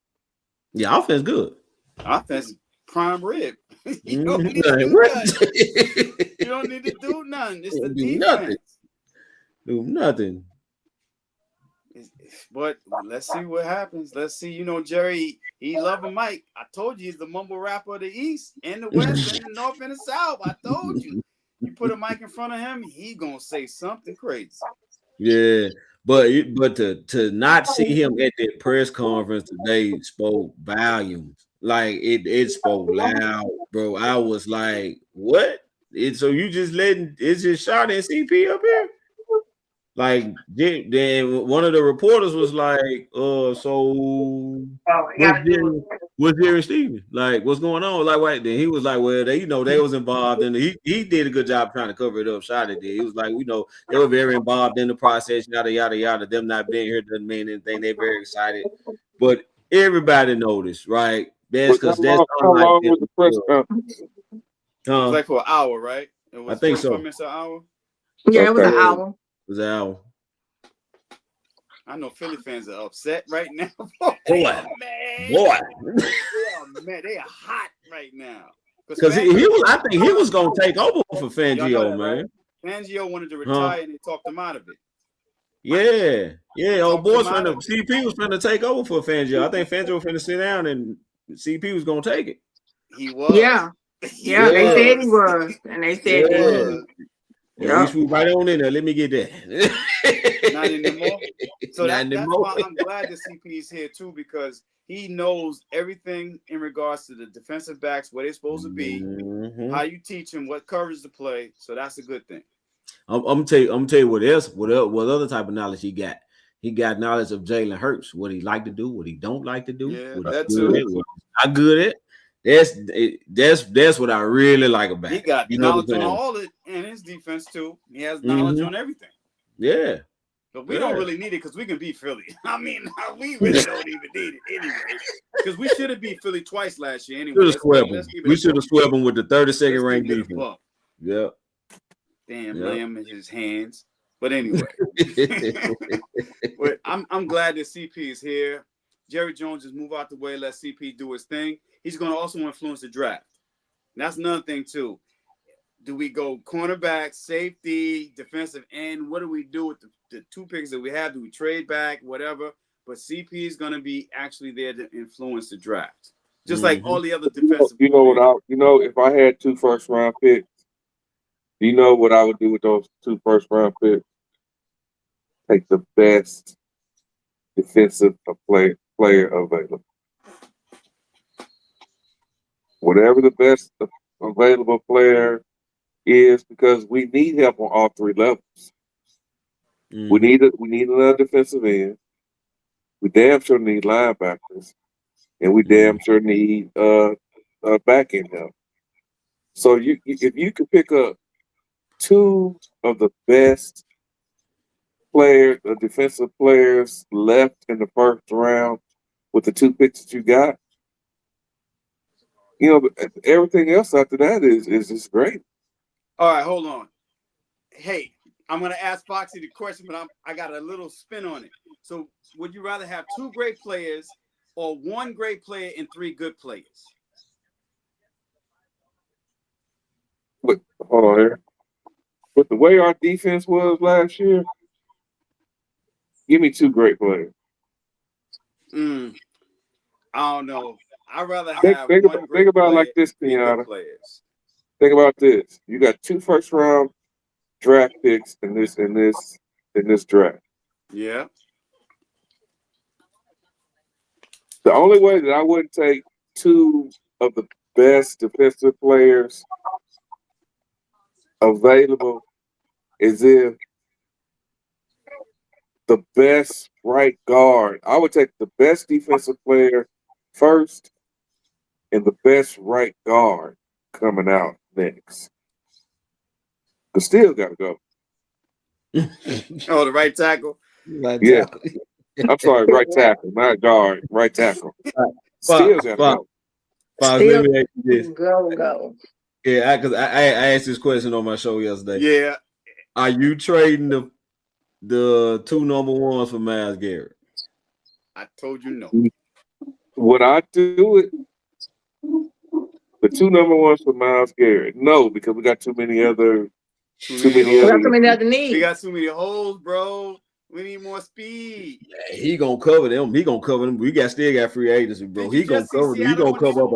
Yeah, offense good. Offense prime rib. You don't need to do nothing. It's the defense. Do nothing. But let's see what happens. Let's see. Jerry, he loving Mike. I told you he's the mumble rapper of the East and the West and the North and the South. I told you. You put a mic in front of him, he gonna say something crazy. Yeah, but to not see him at that press conference today spoke volumes. Like it spoke loud, bro. I was like, what? So you just it's just shot and CP up here? Like then one of the reporters was like, was Jerry Stevens? Like, what's going on? Like, what? Then he was like, well, they was involved, and he did a good job trying to cover it up. Shot it did. He was like, they were very involved in the process, yada yada yada. Them not being here doesn't mean anything. They're very excited, but everybody noticed, right? That's because that's how long was the press conference? It was like for an hour, right? It was I think so. 45 minutes an hour. Yeah, it was an hour. It was an hour. I know Philly fans are upset right now. Boy, They are mad. boy. They are mad. They are hot right now. Because he was, I think he was gonna take over for Y'all know Fangio, that, man. right? Fangio wanted to retire and they talked him out of it. Yeah. Old boy's Talked him out of CP was finna take over for Fangio. I think Fangio was finna sit down and CP was gonna take it. He was. Yeah. He Yeah, they said was. he was. And they said Yeah. he was. And we swoop right on in there. Let me get that. Not anymore. So Not that's anymore. why I'm glad the CP is here too, because he knows everything in regards to the defensive backs, where they're supposed to be, how you teach them, what coverage to play. So that's a good thing. I'm gonna tell you what else, what other type of knowledge he got. He got knowledge of Jalen Hurts, what he like to do, what he don't like to do, Yeah, what that he's too. good at, what he's not good at. That's what I really like about He it. got You know knowledge what I'm on saying? all it and his defense too. He has knowledge on everything. Yeah. But we don't really need it because we can beat Philly. I mean, we really don't even need it anyway. Because we should have beat Philly twice last year anyway. We should have swept him with the 32nd ranked defense. defense. Yep. Damn lamb in his hands. But anyway, but I'm glad that CP is here. Jerry Jones just move out the way, let CP do his thing. He's going to also influence the draft. And that's another thing too. Do we go cornerback, safety, defensive end? What do we do with the two picks that we have? Do we trade back, whatever? But CP is going to be actually there to influence the draft, just like all the other defensive. If I had 2 first-round picks, you know what I would do with those 2 first-round picks? Take the best defensive player available. Whatever the best available player is, because we need help on all 3 levels. We need another defensive end. We damn sure need linebackers, and we damn sure need back end help. So if you could pick up 2 of the best defensive players left in the first round with the 2 picks that you got, everything else after that is just great. All right, hold on. Hey, I'm going to ask Foxy the question, but I got a little spin on it. So would you rather have 2 great players or 1 great player and 3 good players? But hold on here. But the way our defense was last year, give me 2 great players. I don't know. I'd rather have think about it like this, Tiana. Think about this. You got 2 first-round draft picks in this draft. Yeah. The only way that I wouldn't take 2 of the best defensive players available is if the best right guard. I would take the best defensive player first and the best right guard coming out next. But still got to go. Oh, the right tackle? Yeah. I'm sorry, right tackle, not guard, right tackle. Still got to go. Fox, let me ask you this. Go. Yeah, because I asked this question on my show yesterday. Yeah. Are you trading the 2 number 1s for Myles Garrett? I told you no. Would I do it? The 2 number 1s for Myles Garrett? No, because we got too many other needs. We got too many holes, bro. We need more speed. He gonna cover them. We still got free agency, bro. He gonna cover them. He gonna cover up a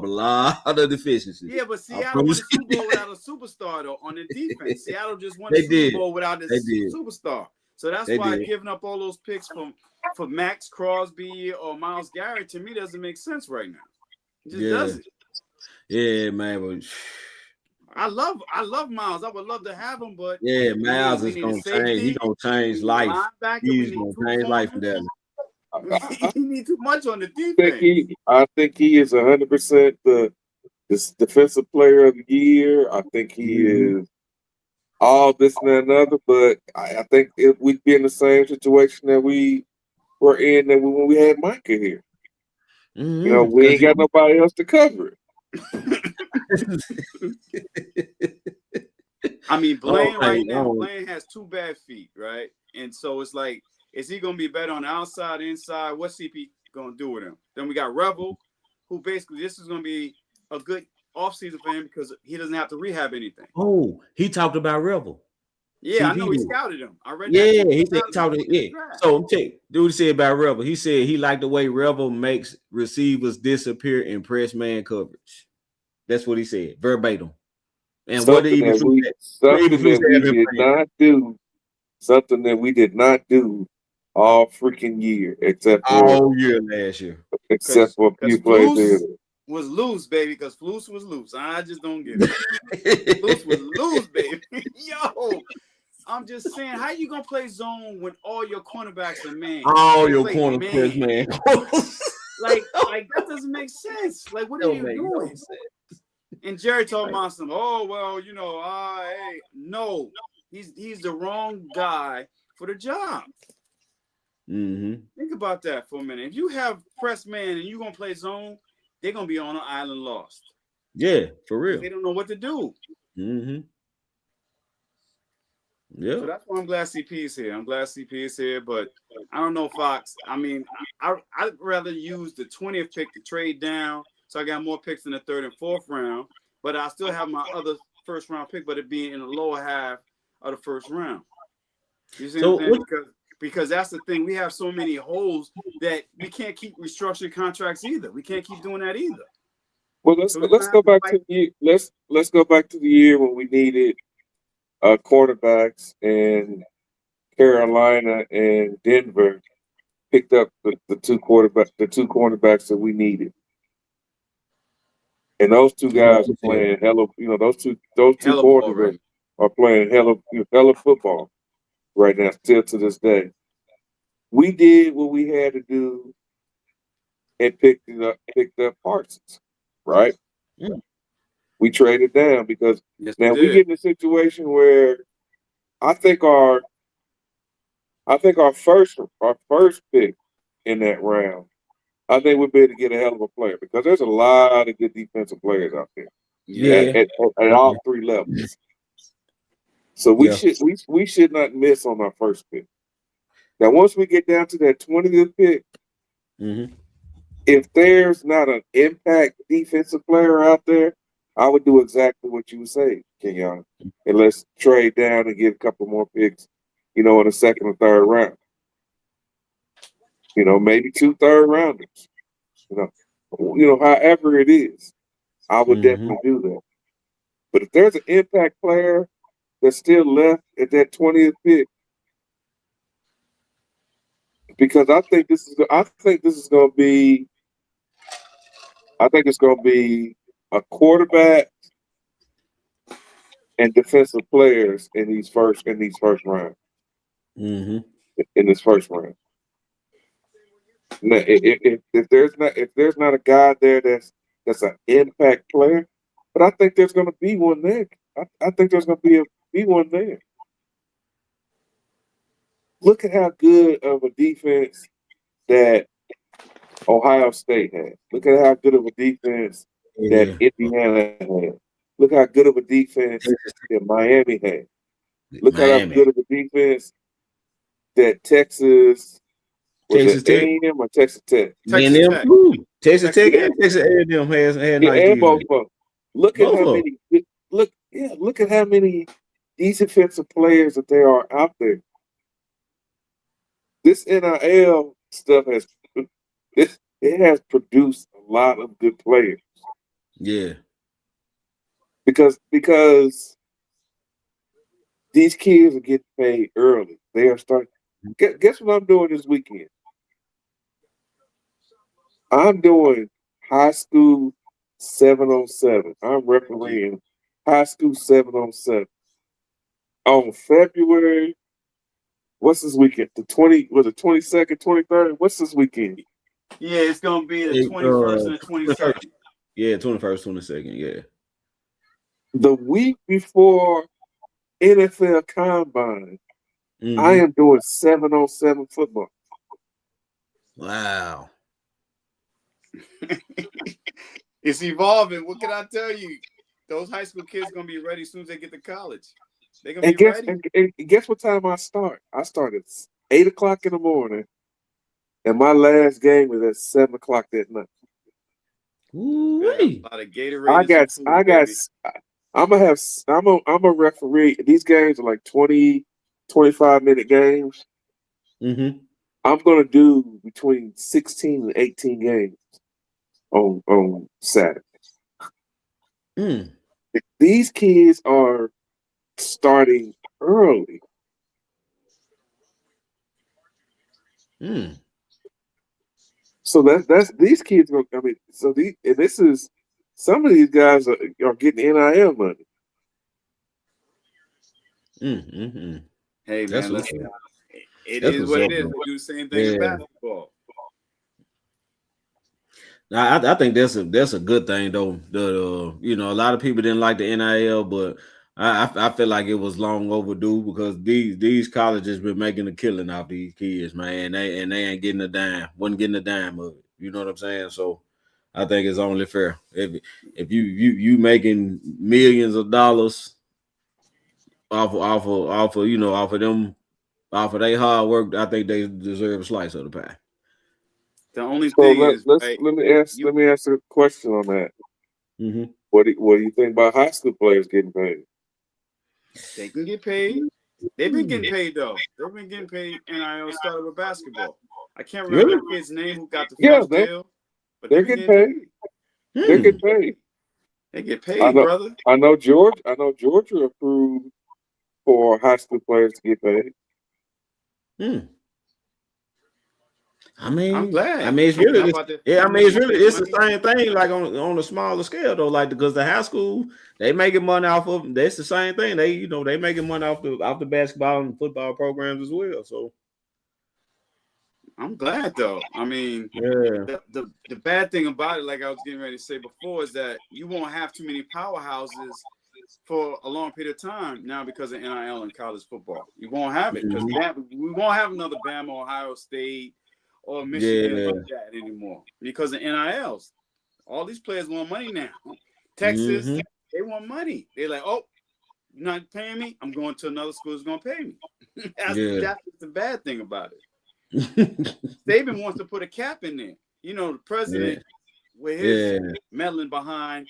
lot of deficiencies. Yeah, but Seattle won the Super Bowl without a superstar though on the defense. Seattle just won the Super Bowl without a superstar. So that's why giving up all those picks for Max Crosby or Myles Garrett to me doesn't make sense right now. It just doesn't. Yeah, man. But I love Myles. I would love to have him, but Myles is gonna change. He's gonna change life. He's gonna change life in that. He needs too much on the defense. I think he is 100% the defensive player of the year. I think he is all this and that and other. But I think if we'd be in the same situation that we were in when we had Micah here. We ain't got nobody else to cover it. I mean, Blaine right now, don't- Blaine has 2 bad feet, right? And so it's like, is he gonna be better on the outside, inside? What's CP gonna do with him? Then we got Revel, who basically this is gonna be a good offseason for him because he doesn't have to rehab anything. Oh, he talked about Revel. Yeah, I CP know he did. scouted him. I read Yeah, that too. he said he talked. Yeah. So I'm telling you, dude said about Revel. He said he liked the way Revel makes receivers disappear in press man coverage. That's what he said, verbatim. And what did Something that we did not do. Something that we did not do all freaking year, except for all year last year. a few plays there. Was loose, baby, because Flus was loose. I just don't get it. Flus was loose, baby. Yo, I'm just saying, how you gonna play zone when all your cornerbacks are man? All your corner press man. like that doesn't make sense. Like, what are you doing? And Jerry told Monson, oh well, hey, no, he's the wrong guy for the job. Mm-hmm. Think about that for a minute. If you have press man and you're gonna play zone, they're gonna be on an island lost. Yeah, for real. They don't know what to do. Mm-hmm. Yeah. So that's why I'm glad CP is here. I'm glad CP is here, but I don't know, Fox. I mean, I'd rather use the 20th pick to trade down, so I got more picks in the 3rd and 4th round, but I still have my other first round pick, but it being in the lower half of the first round. You see what I'm saying? Because that's the thing. We have so many holes that we can't keep restructuring contracts either. We can't keep doing that either. Well, let's go back to the let's go back to the year when we needed quarterbacks, and Carolina and Denver picked up the two cornerbacks that we needed. And those two guys are playing those two quarterbacks are playing hella football right now, still to this day. We did what we had to do and picked up Parsons, right? Mm. We traded down because now we get in a situation where I think our first pick in that round, I think we'll be able to get a hell of a player because there's a lot of good defensive players out there. Yeah. At all 3 levels. So we should not miss on our first pick. Now, once we get down to that 20th pick, if there's not an impact defensive player out there, I would do exactly what you would say, Kenyon. And let's trade down and get a couple more picks, in the 2nd or 3rd round. Maybe 2 3rd rounders. However it is, I would definitely do that. But if there's an impact player that's still left at that 20th pick, because I think it's going to be a quarterback and defensive players in these first rounds. Mm-hmm. In this first round. Now, if there's not a guy there that's an impact player, but I think there's going to be one there. I think there's going to be one there. Look at how good of a defense that Ohio State had. Look at how good of a defense that Indiana had. Look how good of a defense that Miami had. Look at how good of a defense that Texas Tech or Texas Tech. Texas Tech. Texas Tech and Texas A&M has nice defense. Both of them. Look at how many defensive players that there are out there. This NIL stuff has produced a lot of good players. Yeah. Because these kids are getting paid early. They are starting. Guess what I'm doing this weekend? I'm doing high school 7-on-7. I'm refereeing high school 7-on-7 on February. What's this weekend? The 22nd, 23rd? What's this weekend? Yeah, it's gonna be the 21st and the 22nd. Yeah, 21st, 22nd. Yeah. The week before NFL Combine, I am doing 7-on-7 football. Wow. It's evolving. What can I tell you? those high school kids gonna be ready as soon as they get to college. They're gonna And be ready. guess what time I start? I start at 8 o'clock in the morning, and my last game is at 7 o'clock that night. Better have Ooh-wee. a lot of Gatorade and some food, I got. baby. I'm a referee. These games are like 20, 25 minute games. Mm-hmm. I'm gonna do between 16 and 18 games on Saturday. Mm. These kids are starting early. Mm. So that's these kids. I mean, so this is some of these guys are getting NIL money. Mm-hmm. Hey That's man, what's listen. up. It That's is what's what up, it is. bro. We do the same thing in Yeah. basketball. I think that's a good thing though. A lot of people didn't like the NIL, but I feel like it was long overdue because these colleges been making a killing off these kids, man. They ain't getting a dime, wasn't getting a dime of it. You know what I'm saying? So I think it's only fair if you making millions of dollars off of their hard work. I think they deserve a slice of the pie. The only So thing is, right? let You me ask a question on that. Mm-hmm. What do you think about high school players getting paid? they can get paid. They've been getting paid though. They've been getting paid. NIL started with basketball. I can't remember Really? the kid's name who got the Yeah, first deal, but they've they're been getting getting paid. paid. They're Hmm. getting paid. They get I paid, know. brother. I know Georgia. I know Georgia approved for high school players to get paid. Hmm. I'm I glad. mean, it's Y'all really, about that yeah. I mean, minimum wage it's the money. same thing, like on a smaller scale though. Like because the high school they making money off of that's the same thing. They making money off the basketball and football programs as well. So I'm glad though. I mean, yeah. the bad thing about it, like I was getting ready to say before, is that you won't have too many powerhouses for a long period of time now because of NIL and college football. You won't have it because Mhm. we won't have another Bama, Ohio State, or Michigan Yeah. like that anymore because of NILs. All these players want money now. Texas, Hmm. they want money. They're like, oh, you're not paying me? I'm going to another school that's going to pay me. Yeah. That's the bad thing about it. Saban wants to put a cap in there. You know, the Yeah. president, with his Yeah. meddling behind,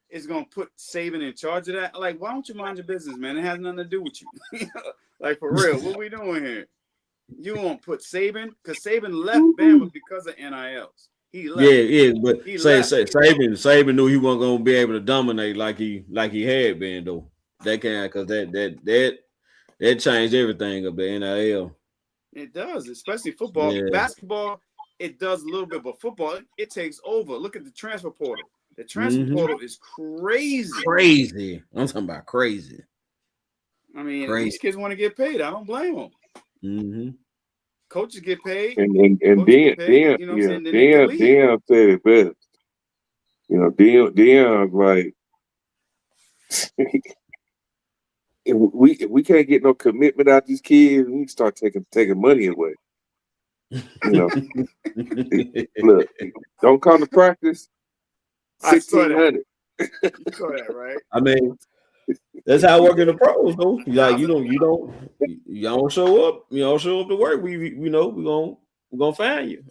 is going to put Saban in charge of that. Like, why don't you mind your business, man? It has nothing to do with you. Like, for real, what we doing here? You won't put Saban, because Saban left Bama because of NILs. He Yeah, left. yeah, but He say left. Saban knew he wasn't gonna be able to dominate like he had been though. That kind because that changed everything of the NIL. It does, especially football. Yeah. Basketball, it does a little bit, but football, it takes over. Look at the transfer portal. The transfer Hmm. portal is crazy. Crazy. I'm talking about crazy. I mean, these Crazy. kids want to get paid. I don't blame them. Hmm. Coaches get paid. And Coaches get paid. You know what I'm yeah, saying? They need to lead. Dan said it best. You know, Dion's like, if we can't get no commitment out of these kids, we start taking money away. You know, look, don't come to practice. I saw that. 1,600. You saw that, right? I mean, that's how I work in the pros, though. Like you 1,000. don't show up. You don't show up to work. We're gonna find you.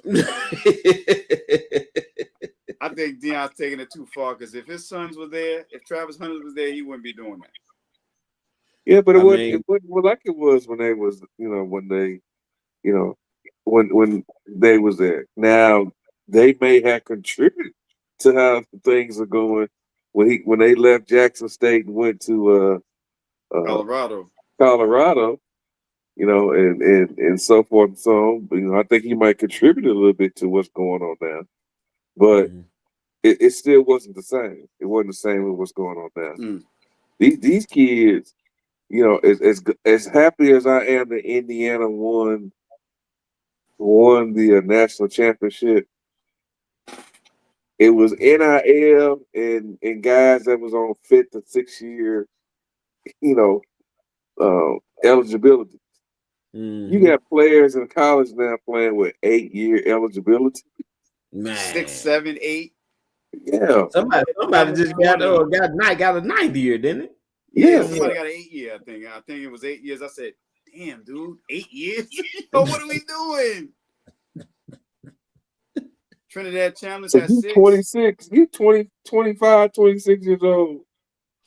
I think Dion's taking it too far because if his sons were there, if Travis Hunter was there, he wouldn't be doing that. Yeah, but I mean, it wasn't like it was when they was, when they, you know, when they was there. Now they may have contributed to how things are going when they left Jackson State and went to Colorado. Colorado, and so forth and so on. But, I think he might contribute a little bit to what's going on now, but mhm. it still wasn't the same. It wasn't the same with what's going on now. Mm. These kids, as happy as I am that Indiana won the national championship, it was NIL and guys that was on 5th or 6th year, you know, eligibility. You Mhm. got players in college now playing with 8-year eligibility. Man, 6, 7, 8. Yeah. Somebody just got a 9 year, didn't it? Yeah, Yeah. somebody got an 8 year, I think. I think it was 8 years. I said, damn, dude, 8 years? Yo, what are we doing? Trinidad Chandler's So had you 6. 26, you 20, 25, 26 years old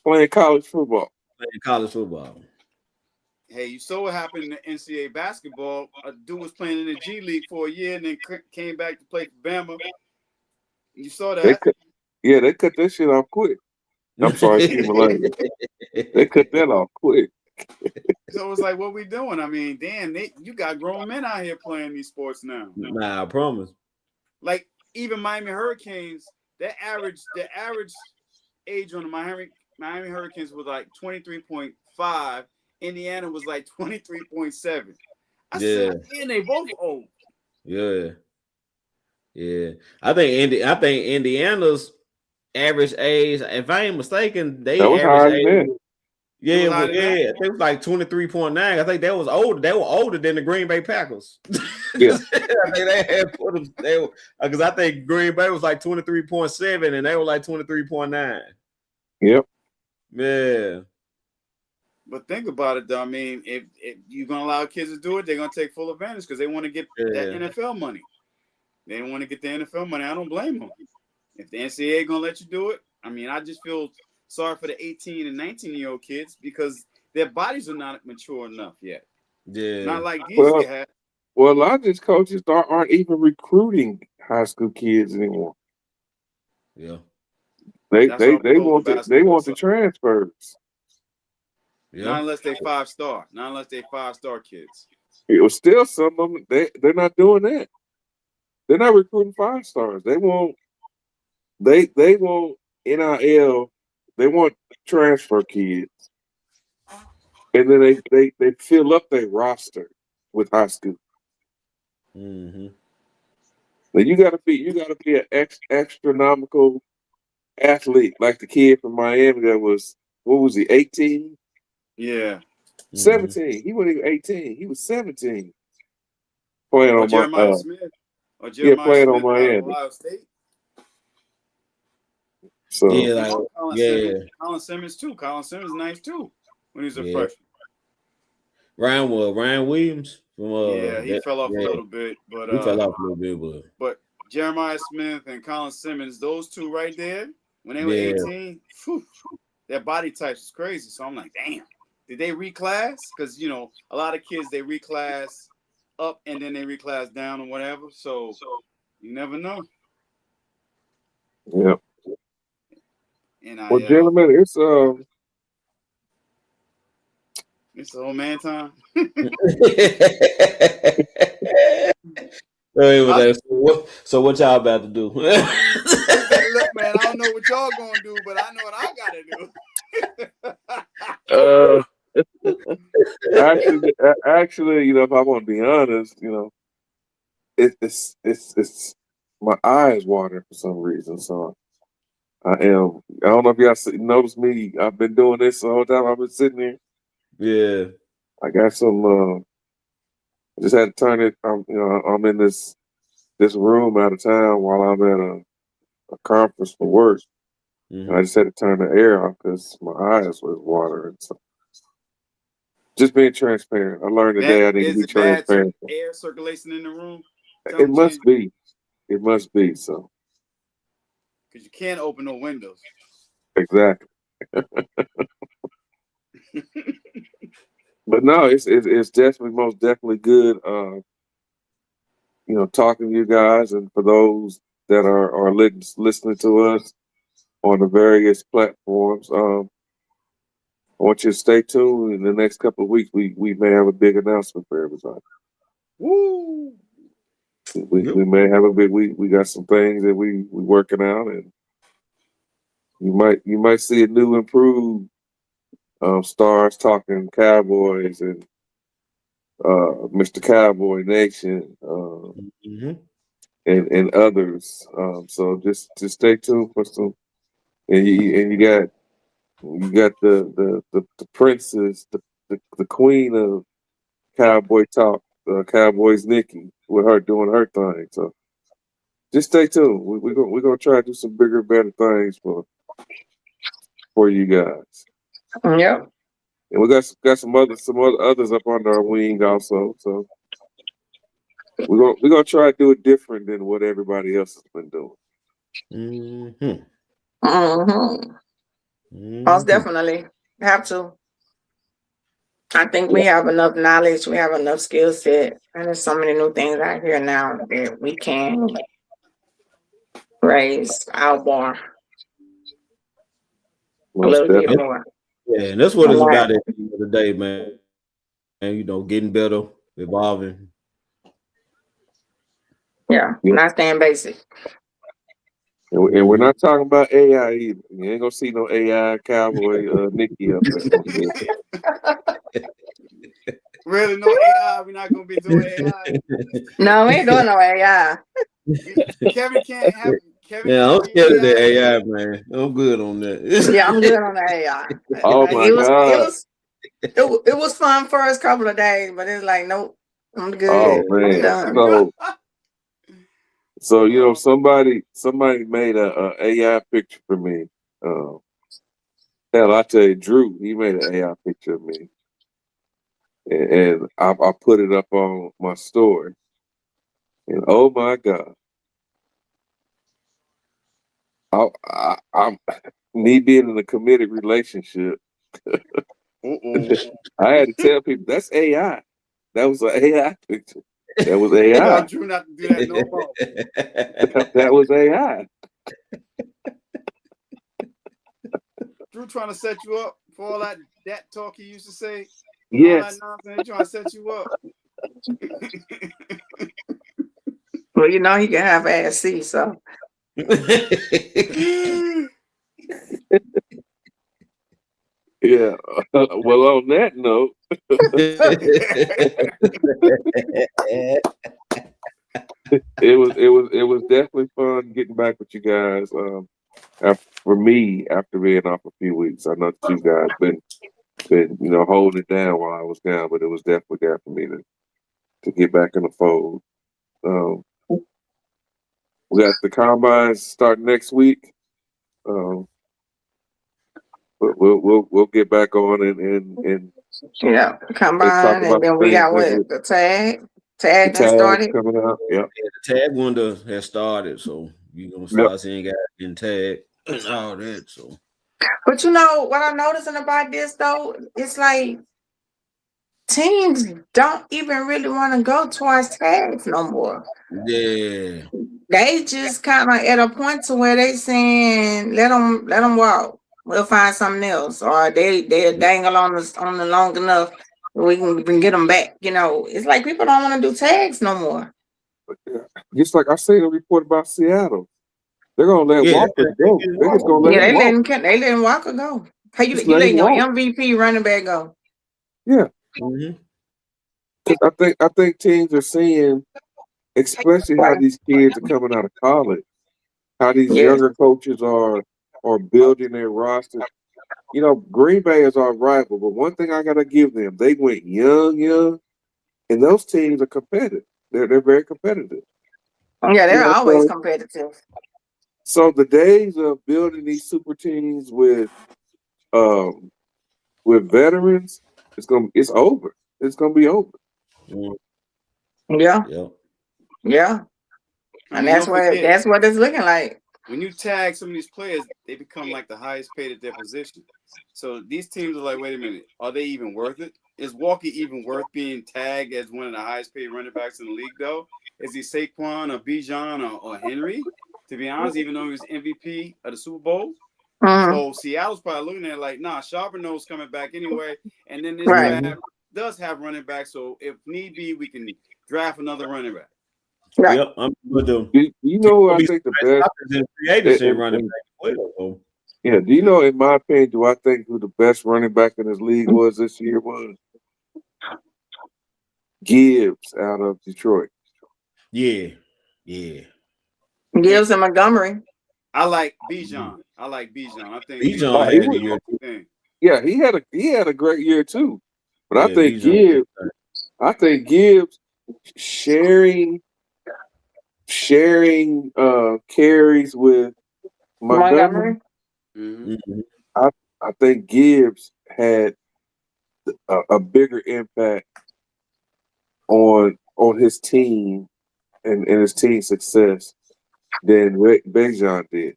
playing college football. Playing college football. Hey, you saw what happened in the NCAA basketball. A dude was playing in the G League for a year and then came back to play for Bama. You saw that. They cut that shit off quick. I'm sorry, excuse my language. They cut that off quick. So it's like, what we doing? I mean, damn, you got grown men out here playing these sports now. Nah, I promise. Like even Miami Hurricanes, the average age on the Miami Hurricanes was like 23.5. Indiana was like 23.7. I said, man, they both old. Yeah. I think Indiana's average age, if I ain't mistaken, That they was average higher age. than that. Yeah, I think it was like 23.9. I think that was older. They were older than the Green Bay Packers. Yeah. I think they had put them. Because I think Green Bay was like 23.7 and they were like 23.9. Yep. Yeah. But think about it, though. I mean, if you're gonna allow kids to do it, they're gonna take full advantage because they want to get that NFL money. They want to get the NFL money. I don't blame them. If the NCAA gonna let you do it, I mean, I just feel sorry for the 18 and 19-year-old kids because their bodies are not mature enough yet. Yeah. Not like these guys. Well, a lot of these coaches aren't even recruiting high school kids anymore. Yeah. They want the transfers. Yeah. Not unless they 5-star. Not unless they 5-star kids. It was still some of them. They're not doing that. They're not recruiting 5-stars. They want NIL. They want transfer kids, and then they fill up their roster with high school. Mm-hmm. Now you gotta be an astronomical athlete like the kid from Miami that was, what was he, 18? Yeah. 17. He wasn't even 18. He was 17. Playing on Jeremiah Smith. Or Jeremiah playing Smith on Miami. out of Ohio State. So Colin Simmons too. Colin Simmons nice too when he was a freshman. Ryan Williams from he fell off a little bit, but he fell off a little bit, but Jeremiah Smith and Colin Simmons, those two right there, when they were 18, their body types is crazy. So I'm like, damn, did they reclass? Because a lot of kids they reclass up and then they reclass down or whatever. So you never know. Yeah. Well, gentlemen, it's old man time. So what y'all about to do? He said, look, man, I don't know what y'all gonna do, but I know what I gotta do. Actually, if I want to be honest, it's my eyes watering for some reason. So I am. I don't know if y'all noticed me. I've been doing this the whole time I've been sitting here. Yeah. I got some. I just had to turn it. I'm in this room out of town while I'm at a conference for work. Mm-hmm. And I just had to turn the air off because my eyes was watering. So just being transparent. I learned today I need to be transparent. Air circulation in the room. It must be. It must be so. Because you can't open no windows. Exactly. But no, it's definitely most definitely good. Talking to you guys, and for those that are listening to us on the various platforms, I want you to stay tuned. In the next couple of weeks, we may have a big announcement for everybody. Woo! We may have a big. We got some things that we working out, and you might see a new improved stars talking Cowboys and Mr. Cowboy Nation and others. So just stay tuned for some. And you got the princess, the queen of Cowboy talk, Cowboys Nikki, with her doing her thing. So just stay tuned. We're gonna try to do some bigger, better things for you guys. Yep. And we got some others up under our wing also. So we're gonna try to do it different than what everybody else has been doing. Mm-hmm. Mm-hmm. Most definitely have to. I think we have enough knowledge, we have enough skill set, and there's so many new things out here now that we can raise our bar a Most little bit definitely. more. Yeah, and that's what it's Right. about at the end of the day, man. And getting better, evolving. Yeah, not staying basic. And we're not talking about AI either. You ain't gonna see no AI cowboy Nikki up there. Really, no AI. We're not gonna be doing AI. No, we ain't doing no AI. Kevin can't have. Kevin Yeah, I'm can't be scared of that AI. AI, man. I'm good on that. Yeah, I'm good on the AI. Oh my God. It was fun first couple of days, but it's like nope, I'm Oh good. I'm man. done. So somebody made a AI picture for me. Hell, I tell you, Drew, he made an AI picture of me, and I put it up on my story. And oh my God, I'm me being in a committed relationship. I had to tell people that's AI. That was an AI picture. That was AI. Tell Drew not to do that no more. That was AI. Drew trying to set you up for all that talk he used to say. Yes. All that nonsense. He trying to set you up. Well, you know he can have ass C, so Yeah. Well, on that note, it was definitely fun getting back with you guys. For me, after being off a few weeks, I know that you guys been holding it down while I was gone, but it was definitely there for me to get back in the fold. Um, we got the combines starting next week. But we'll get back on and yeah, talk combine, and about then we things got that what the the tag that tags started. coming out. Yep. The tag window has started, so you're gonna Yep. start seeing guys getting tagged and all that. So But you know what I'm noticing about this though, it's like teams don't even really want to go towards tags no more. yeah, They just kind of at a point to where they saying let them walk. We'll find something else, or they dangle on the long enough we can get them back. It's like people don't want to do tags no more. But just like I seen a report about Seattle, they're gonna let yeah. Walker go. They're just gonna let Yeah, him walk. they letting Walker go. How you Just you let him letting your walk. MVP running back go? Yeah, Mm-hmm. because I think teams are seeing, especially how these kids are coming out of college, how these Yes. younger coaches are building their roster. Green Bay is our rival, but one thing I gotta give them, they went young, and those teams are competitive. They're very competitive. Yeah, they're always So competitive. the days of building these super teams um with veterans, it's over. It's gonna be over. Yeah, Yep. yeah. I And mean, don't forget, that's what it's looking like. when you tag some of these players, they become like the highest paid at their position. So these teams are like, wait a minute, are they even worth it? Is Walker even worth being tagged as one of the highest paid running backs in the league, though? Is he Saquon or Bijan or Henry? To be honest, even though he was MVP of the Super Bowl. Mhm. So Seattle's probably looking at it like, nah, Charbonneau's coming back anyway. And then this Right, draft does have running back. So if need be, we can draft another running back. right. Yep. I'm with them. You know who I think the best Free agency and, running and, back as well. So. yeah, do you know, in my opinion, do I think who the best running back in this league was this year was Gibbs out of Detroit. Yeah. Gibbs and Montgomery. I like Bijan. I think Bijan Bijan had is a the year. thing. Yeah, he had a great year too. But Yeah, Bijan. I think Gibbs sharing sharing carries with Montgomery. Montgomery. Mhm. I think Gibbs had a bigger impact on his team and his team success than Bejan did.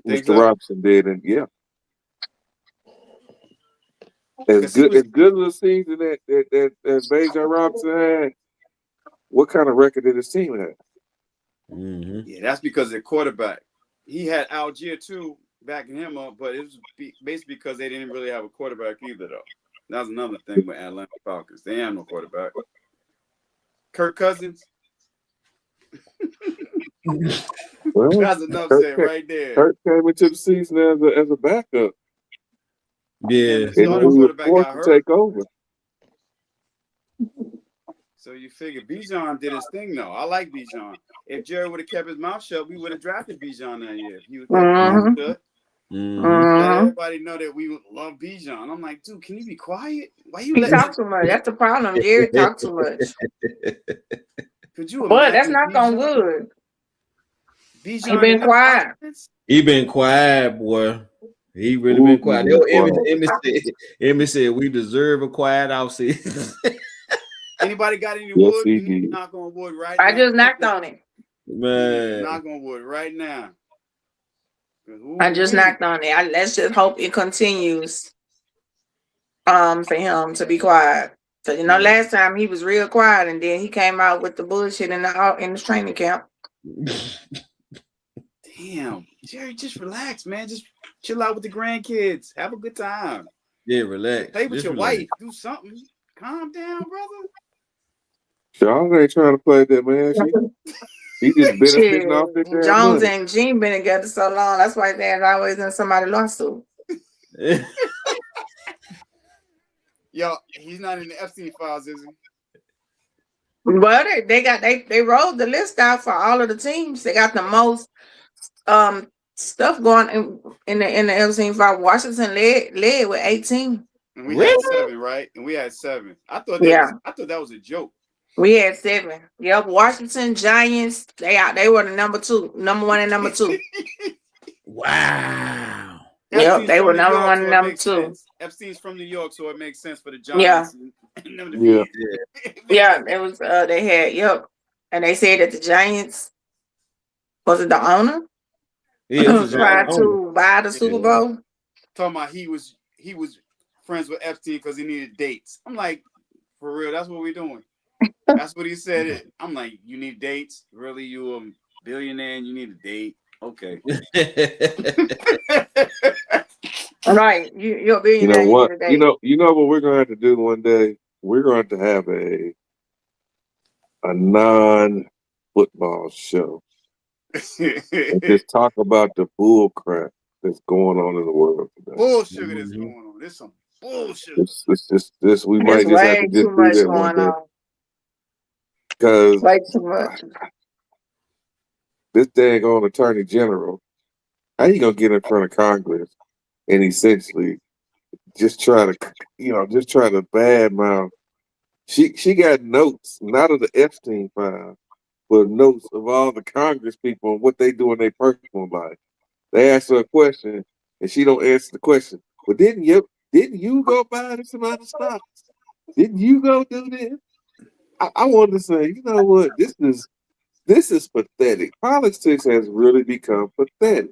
Think Mr. so? Robinson did, and yeah, as 'Cause he good was as good of a season that Bejan Robinson had, what kind of record did his team have? Mhm. yeah, that's because of the quarterback. He had Algier too backing him up, but it was basically because they didn't really have a quarterback either, though. That was another thing with Atlanta Falcons. They have no quarterback. Kirk Cousins. Well, That's enough Kirk, said right there. Kirk came into the season as a backup, And Yeah. the and he starting was quarterback forced got to hurt. take over. So you figure Bijan did his thing, though. I like Bijan. If Jerry would have kept his mouth shut, we would have drafted Bijan that year. If he would kept his mouth Mm-hmm. shut, Mhm. let Mm-hmm. everybody know that we love Bijan. I'm like, dude, can you be quiet? Why you He letting talk too much. That's the problem. Jerry talk too much. Could you But that's imagine not going good. He Bijan in been that quiet. offense? He been quiet, boy. He really Ooh, been he quiet. been Emmy said we deserve a quiet offseason. Anybody got any Yes, wood? he You need to did. knock on wood right I now. just knocked on it. You need to Man. knock on wood right now. I just Ooh-wee. knocked on it. Let's just hope it continues. For him to be quiet. So last time he was real quiet, and then he came out with the bullshit in the training camp. Damn, Jerry, just relax, man. Just chill out with the grandkids. Have a good time. Yeah, relax. Play with Just your relax. wife. Do something. Calm down, brother. Charles ain't trying to play that man. He just Shit, benefiting off that damn Jones money. and Gene been together so long. That's why they're always in somebody's lawsuit. Yo, he's not in the Epstein files, is he? But they rolled the list out for all of the teams. They got the most stuff going in the Epstein file. Washington led with 18. And we had Really? 7, right? And we had 7. I thought Yeah. that was a joke. We had 7. Yep, Washington Giants. They were the number 1 and number 2. Wow. Yep, Epstein's they from were New number York, 1 so and it number makes 2. sense. Epstein's from New York, so it makes sense for the Yeah. Giants and them to Yeah. be. Yeah, it was they had and they said that the Giants was it the owner Yeah, it's a tried giant owner. to buy the Super Bowl. Talking about he was friends with Epstein because he needed dates. I'm like, for real, that's what we're doing. That's what he said. I'm like, you need dates? Really? You a billionaire and you need a date? Okay. Right, you're a You billionaire. know You what? need a date. You know what we're gonna have to do one day? We're going to have a non-football show and just talk about the bull crap that's going on in the world today. Bullshit that's going on. There's some bullshit. This we There's might just have way to just too do much that one going day on. because Way too much. this dang on attorney general, how you gonna get in front of Congress and essentially just try to badmouth? She got notes, not of the Epstein file, but notes of all the Congress people and what they do in their personal life. They ask her a question and she don't answer the question. But didn't you go buy this amount of stocks? Didn't you go do this? I wanted to say, you know what? This is pathetic. Politics has really become pathetic.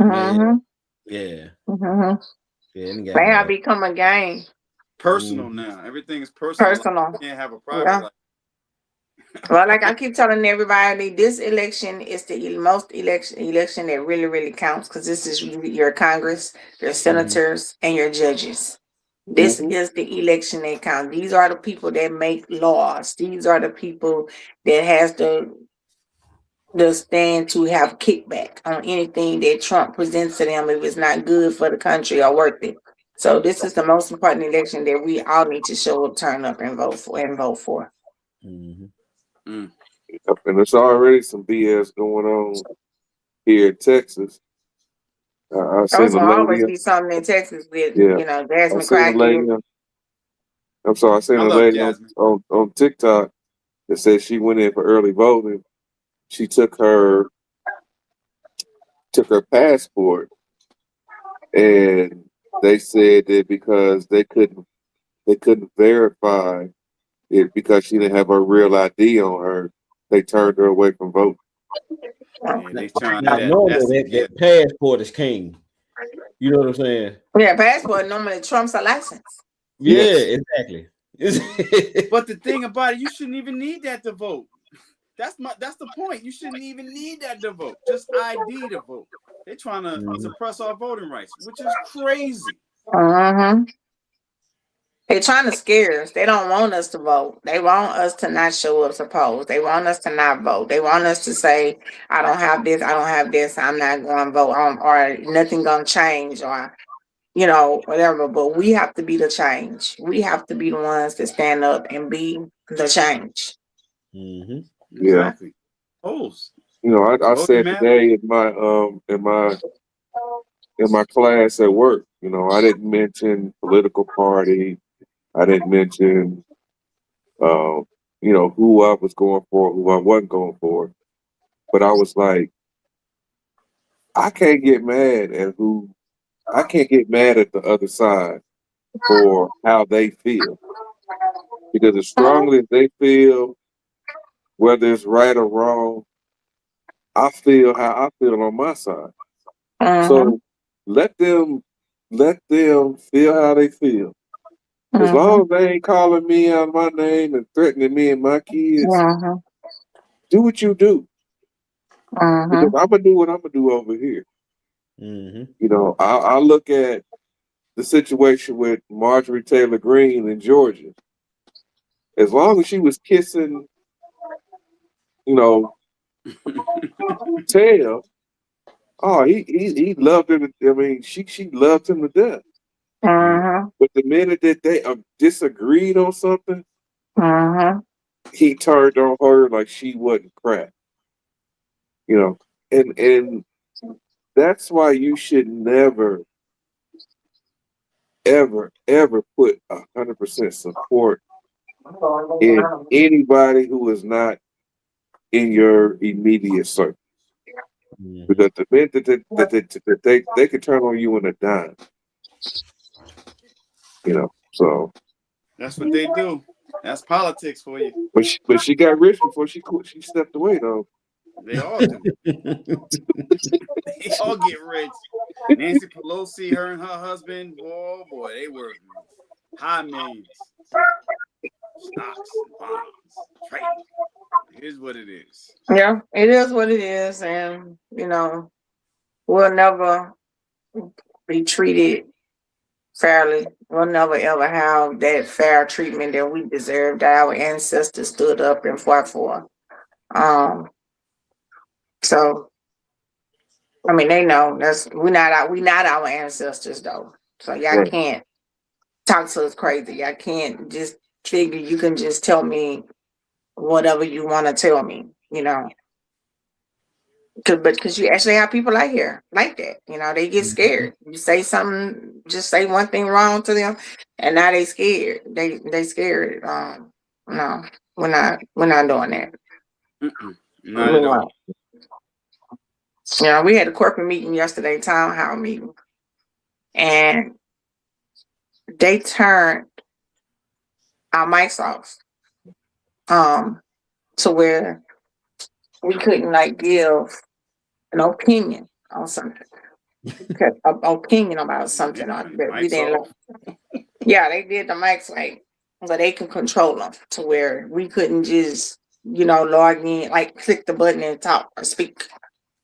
Mm-hmm. Yeah. Mm-hmm. Yeah, it got They have bad. become a game. Personal now. Everything is personal. Personal. You can't have a private Yeah. life. Well, like I keep telling everybody, this election is the most election that really, really counts because this is your Congress, your senators, and your judges. This Mhm. is the election that counts. These are the people that make laws. These are the people that has the stand to have kickback on anything that Trump presents to them if it's not good for the country or worth it. So this is the most important election that we all need to show up, turn up, and vote for. Mhm. Mm. And there's already some BS going on here in Texas. I There's seen a gonna always lady. be something in Texas with Yeah, I Jasmine seen a lady. Crockett. I'm sorry, I seen I a love lady Jasmine. on TikTok that said she went in for early voting she took her passport, and they said that because they couldn't verify it because she didn't have her real ID on her, they turned her away from voting. Yeah, they trying Now, that. That's normally the that gift. passport is king. You know what I'm saying? Yeah, passport normally trumps a license. Yeah, Yes. exactly. But the thing about it, you shouldn't even need that to vote. That's the point. You shouldn't even need that to vote. Just ID to vote. They're trying to suppress our voting rights, which is crazy. Mm-hmm. They're trying to scare us. They don't want us to vote. They want us to not show up to polls. They want us to not vote. They want us to say, I don't have this, I don't have this, I'm not going to vote, or nothing going to change, or, whatever. But we have to be the change. We have to be the ones that stand up and be the change. Mm-hmm. Yeah. Exactly. Polls. I Voting said matter. today in my class at work, I didn't mention political party. I didn't mention who I was going for, who I wasn't going for. But I was like, I can't get mad at the other side for how they feel. Because as strongly as they feel, whether it's right or wrong, I feel how I feel on my side. Mm-hmm. So let them feel how they feel. As Mm-hmm. long as they ain't calling me out my name and threatening me and my kids, Mm-hmm. do what you do. Because Mm-hmm. I'm gonna do what I'm gonna do over here. Mm-hmm. I look at the situation with Marjorie Taylor Greene in Georgia. As long as she was kissing, you know, tail, oh, he loved her. I mean, she loved him to death. Mm-hmm. But the minute that they disagreed on something, Mm-hmm. he turned on her like she wasn't crap. And that's why you should never, ever, ever put 100% support in anybody who is not in your immediate circle. Mm-hmm. Because the minute that they can turn on you in a dime, So, That's what they do. That's politics for you. but she got rich before she stepped away though. They all do. They all get rich. Nancy Pelosi, her and her husband, oh boy, they were high millions. Stocks and bonds, trading. Here's what it is. Yeah, it is what it is, and we'll never be treated fairly. We'll never ever have that fair treatment that we deserve, that our ancestors stood up and fought for. So I mean, they know we not our ancestors though. So y'all Right. can't talk to us crazy. Y'all can't just figure you can just tell me whatever you want to tell me. Because you actually have people out here like that. They get scared. You say something, just say one thing wrong to them, and now they scared. They scared. No, we're not doing that. Not at We're all. not. We had a corporate meeting yesterday, town hall meeting, and they turned our mics off, to where we couldn't like give an opinion on something. An opinion about something that we Mike's didn't off. like. Yeah, they did the mics like, but they could control them to where we couldn't just, log in, like click the button and talk or speak.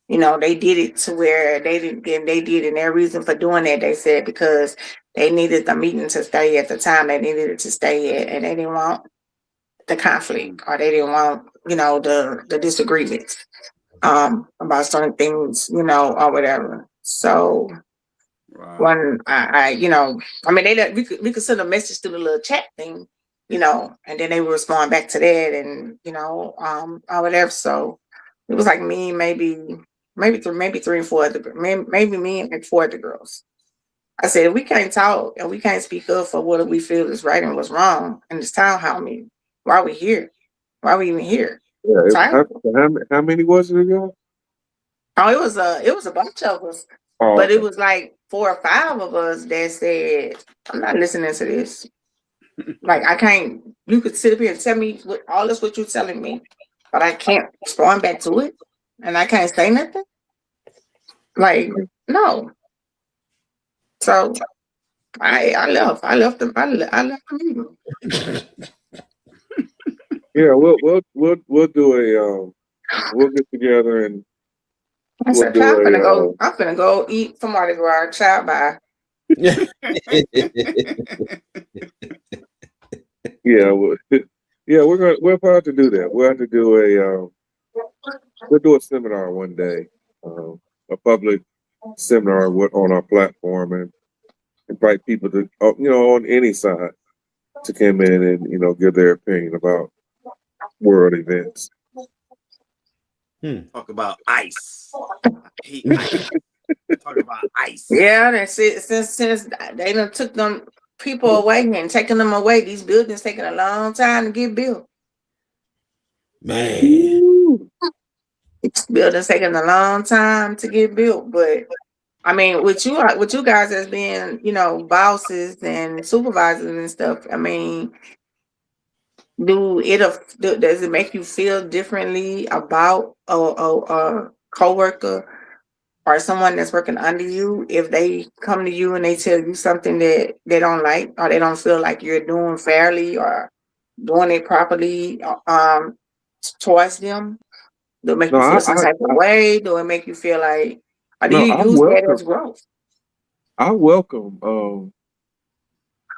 They did it to where they didn't, and they did, and their reason for doing that, they said, because they needed the meeting to stay at the time they needed it to stay at, and they didn't want the conflict, or they didn't want, the disagreements, about certain things, or whatever. So Wow. when I mean, we could send a message through the little chat thing, and then they would respond back to that, and or whatever. So it was like me, maybe three and four other, maybe me and like four other girls. I said, if we can't talk and we can't speak up for what we feel is right and what's wrong in this town hall meeting, why are we here? Why are we even here? Yeah. Right? How many was it again? Oh, it was a bunch of us, Oh, but it okay. was like 4 or 5 of us that said, "I'm not listening to this. Like, I can't. You could sit up here and tell me all this what you're telling me, but I can't respond back to it, and I can't say nothing. Like, no." So I left them. I left the meeting. Yeah, we'll do we'll get together and I we'll said, do "Okay, I'm finna a go. I'm finna go eat from Mardi Gras. Child, bye." yeah, yeah, we'll have to do that. We'll have to do we'll do a seminar one day, a public seminar on our platform and invite people to on any side to come in and give their opinion about world events. Talk about ice. I hate ice. Talk about ice. Yeah, that's it. Since they done took them people away and taking them away, these buildings taking a long time to get built. Man. Buildings taking a long time to get built, but I mean, with you guys as being, bosses and supervisors and stuff. I mean, does it make you feel differently about a coworker or someone that's working under you if they come to you and they tell you something that they don't like or they don't feel like you're doing fairly or doing it properly towards them? Do it make No, you feel some type of way? Do it make you feel like, or do no, you use that as growth? I welcome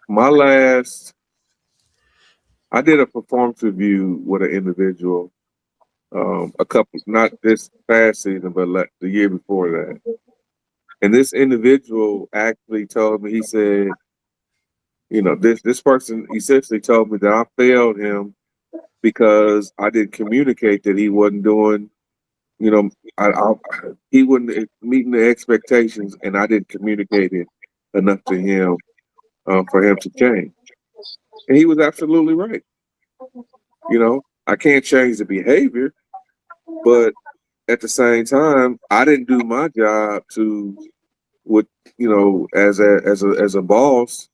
my last. I did a performance review with an individual, a couple, not this past season, but the year before that. And this individual actually told me, he said, this person essentially told me that I failed him because I didn't communicate that he wasn't doing, you know, he wasn't meeting the expectations, and I didn't communicate it enough to him for him to change. And he was absolutely right. I can't change the behavior, but at the same time, I didn't do my job to, with as a boss,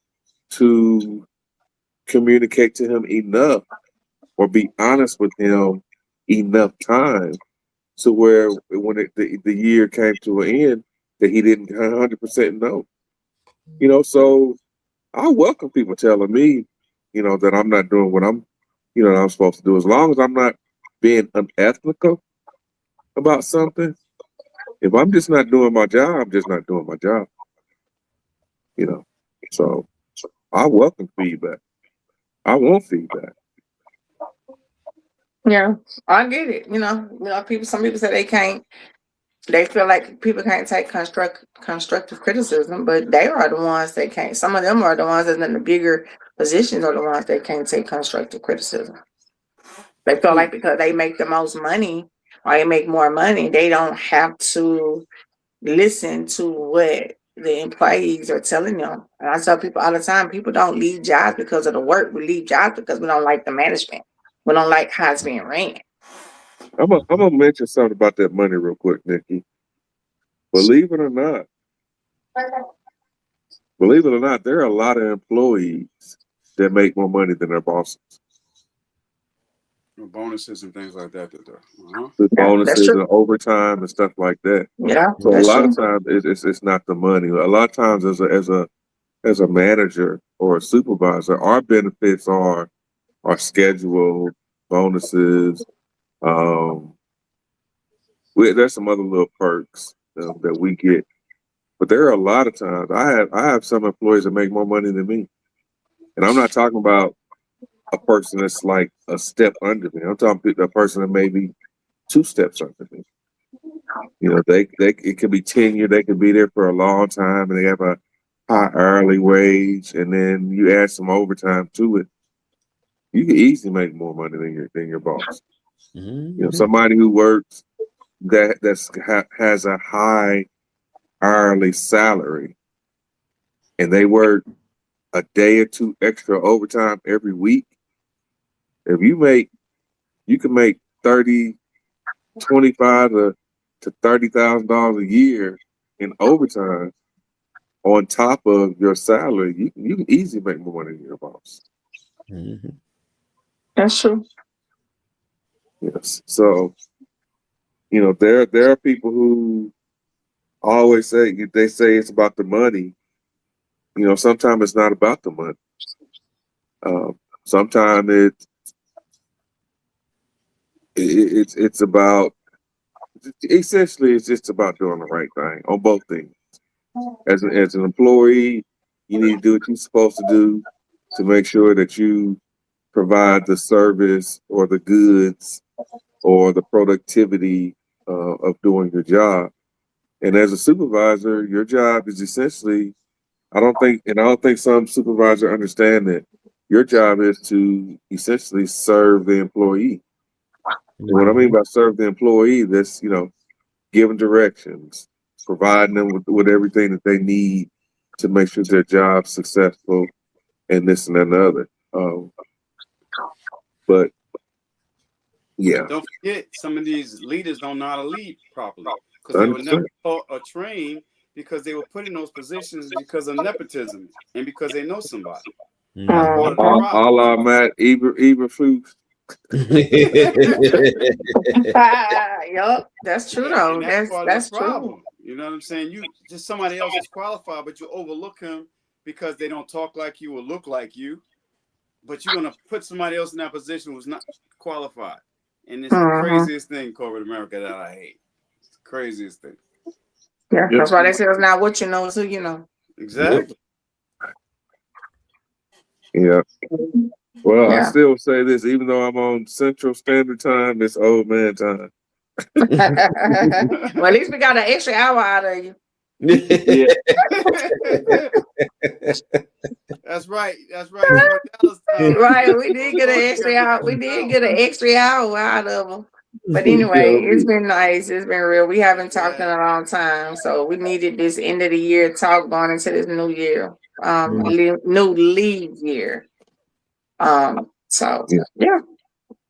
to communicate to him enough or be honest with him enough time to where when the year came to an end that he didn't 100% know. So I welcome people telling me, that I'm not doing what I'm supposed to do, as long as I'm not being unethical about something. If I'm just not doing my job, I'm just not doing my job. You know, so I welcome feedback. I want feedback. Yeah, I get it. Some people say they can't. They feel like people can't take constructive criticism, but they are the ones that can't. Some of them are the ones that's in the bigger positions are the ones that can't take constructive criticism. They feel like because they make the most money or they make more money, they don't have to listen to what the employees are telling them. And I tell people all the time, people don't leave jobs because of the work. We leave jobs because we don't like the management. We don't like how it's being ran. I'm gonna mention something about that money real quick, Nikki. Believe it or not, there are a lot of employees that make more money than their bosses. Bonuses and things like that. With Yeah, that's bonuses true. and overtime and stuff like that. Yeah, So a that's lot true. of times it's not the money. A lot of times as a manager or a supervisor, our benefits are scheduled, bonuses. Um, there's some other little perks that we get, but there are a lot of times I have some employees that make more money than me, and I'm not talking about a person that's like a step under me. I'm talking about a person that may be 2 steps under me. They it could be tenure. They could be there for a long time, and they have a high hourly wage, and then you add some overtime to it. You can easily make more money than your boss. Somebody who works has a high hourly salary, and they work a day or two extra overtime every week. If you can make 30, 25 to $30,000 a year in overtime on top of your salary, you can easily make more than your boss. Mhm. That's true. Yes. So, there are people who always say it's about the money. Sometimes it's not about the money. Sometimes it's about essentially it's just about doing the right thing on both things. As an employee, you need to do what you're supposed to do to make sure that you provide the service or the goods or the productivity of doing your job. And as a supervisor, your job is essentially, I don't think some supervisors understand that your job is to essentially serve the employee. And what I mean by serve the employee, that's, giving directions, providing them with everything that they need to make sure their job's successful and this and that and the other. But yeah, Don't forget, some of these leaders don't know how to lead properly because they were 100%. never taught or trained because they were put in those positions because of nepotism and because they know somebody. That's part of the Mhm. All our Matt Eberflus. Yup, that's true And though. that's That's part of the that's true. problem. You know what I'm saying? You just somebody else is qualified, but you overlook him because they don't talk like you or look like you. But you're gonna put somebody else in that position who's not qualified. And it's the Mm-hmm. craziest thing, corporate America, that I hate. It's the craziest thing. Yeah, Yep. that's why they say it's not what you know, it's who you know. Exactly. Yeah. Well, I Yeah. still say this, even though I'm on Central Standard Time, it's old man time. Well, at least we got an extra hour out of you. Yeah. That's right. That's right. You're on Dallas time. Right, we did get an You extra got the hour. We extra did hour. get an extra hour out of them. But Yeah, anyway, it's we- been nice. It's been real. We haven't talked in Yeah. a long time, so we needed this end of the year talk going into this new year, new leave year. So yeah. yeah,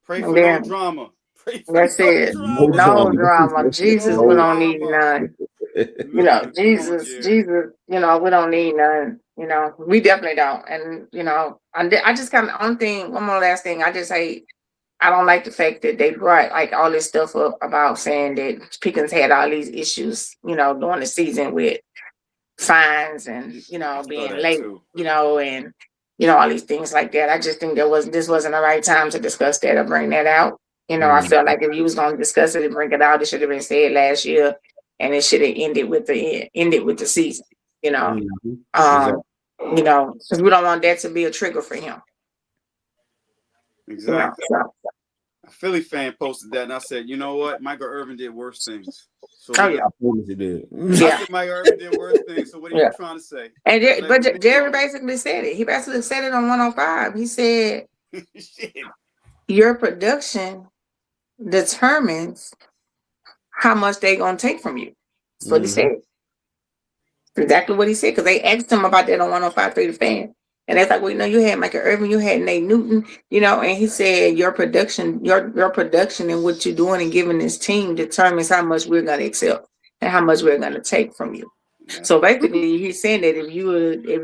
Pray and for no then drama. Pray for that's no it. No drama. No drama. drama. Jesus, No we No. don't need drama. none. Man, come on, Jesus, Jerry. we don't need none. We definitely don't. And I just kind of one more last thing. I just hate. I don't like the fact that they brought like all this stuff up about saying that Pickens had all these issues, during the season with fines and I saw being that late, too. and all these things like that. I just think this wasn't the right time to discuss that or bring that out. I felt like if you was going to discuss it and bring it out, it should have been said last year, and it should have ended with the season. You know, Exactly. Because we don't want that to be a trigger for him. Exactly. So. A Philly fan posted that, and I said, you know what? Michael Irvin did worse things. So Oh yeah, I promise you did. I yeah. said Michael Irvin did worse things. So what are you Yeah. trying to say? And Let but me Jerry know. basically said it. He basically said it on 105. He said Shit. your production determines how much they gonna take from you. That's what he said. Exactly what he said. Because they asked him about that on 105 through the fan. And that's like, well, you had Michael Irvin, you had Nate Newton, and he said your production and what you're doing and giving this team determines how much we're gonna accept and how much we're gonna take from you. Yeah. So basically, he's saying that if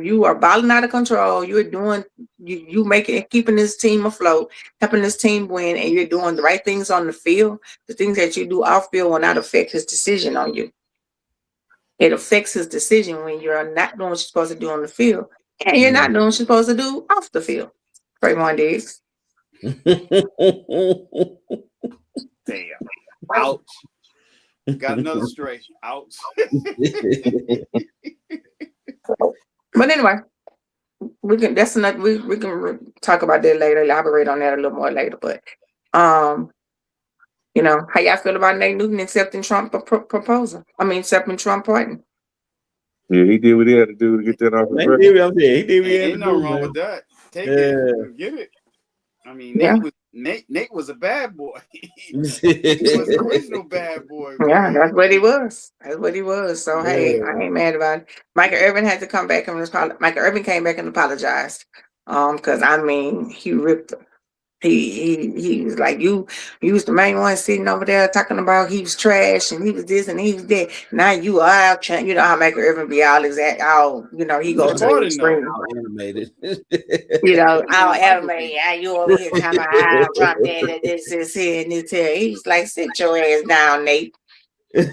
you are balling out of control, you're doing you making keeping this team afloat, helping this team win, and you're doing the right things on the field, the things that you do off field will not affect his decision on you. It affects his decision when you're not doing what you're supposed to do on the field, and you're not doing what you're supposed to do off the field. Draymond Diggs. Damn. Ouch. Got another stray. Ouch. But anyway, we can. That's enough. We can talk about that later. Elaborate on that a little more later. But how y'all feel about Nate Newton accepting Trump proposal? I mean, accepting Trump pardon. Yeah, he did what he had to do to get that off his He record. did what I'm saying. He did what he had Ain't to nothing do, wrong man. with that. Take Yeah. it. Get it. I mean, Yeah. Nate was a bad boy. He was the original bad boy. Yeah, Man. that's what he was. That's what he was. So hey, Yeah. I ain't mad about it. Michael Irvin had to come back and Michael Irvin came back and apologized. Because I mean he ripped He was like, you was the main one sitting over there talking about he was trash and he was this and he was that. Now you are out trying, you know how Michael Irvin be all exact, all he go to the Important extreme. How animated. All anime, you over here talking about Trump that this here and this here. He was like, sit your ass down, Nate. Yeah.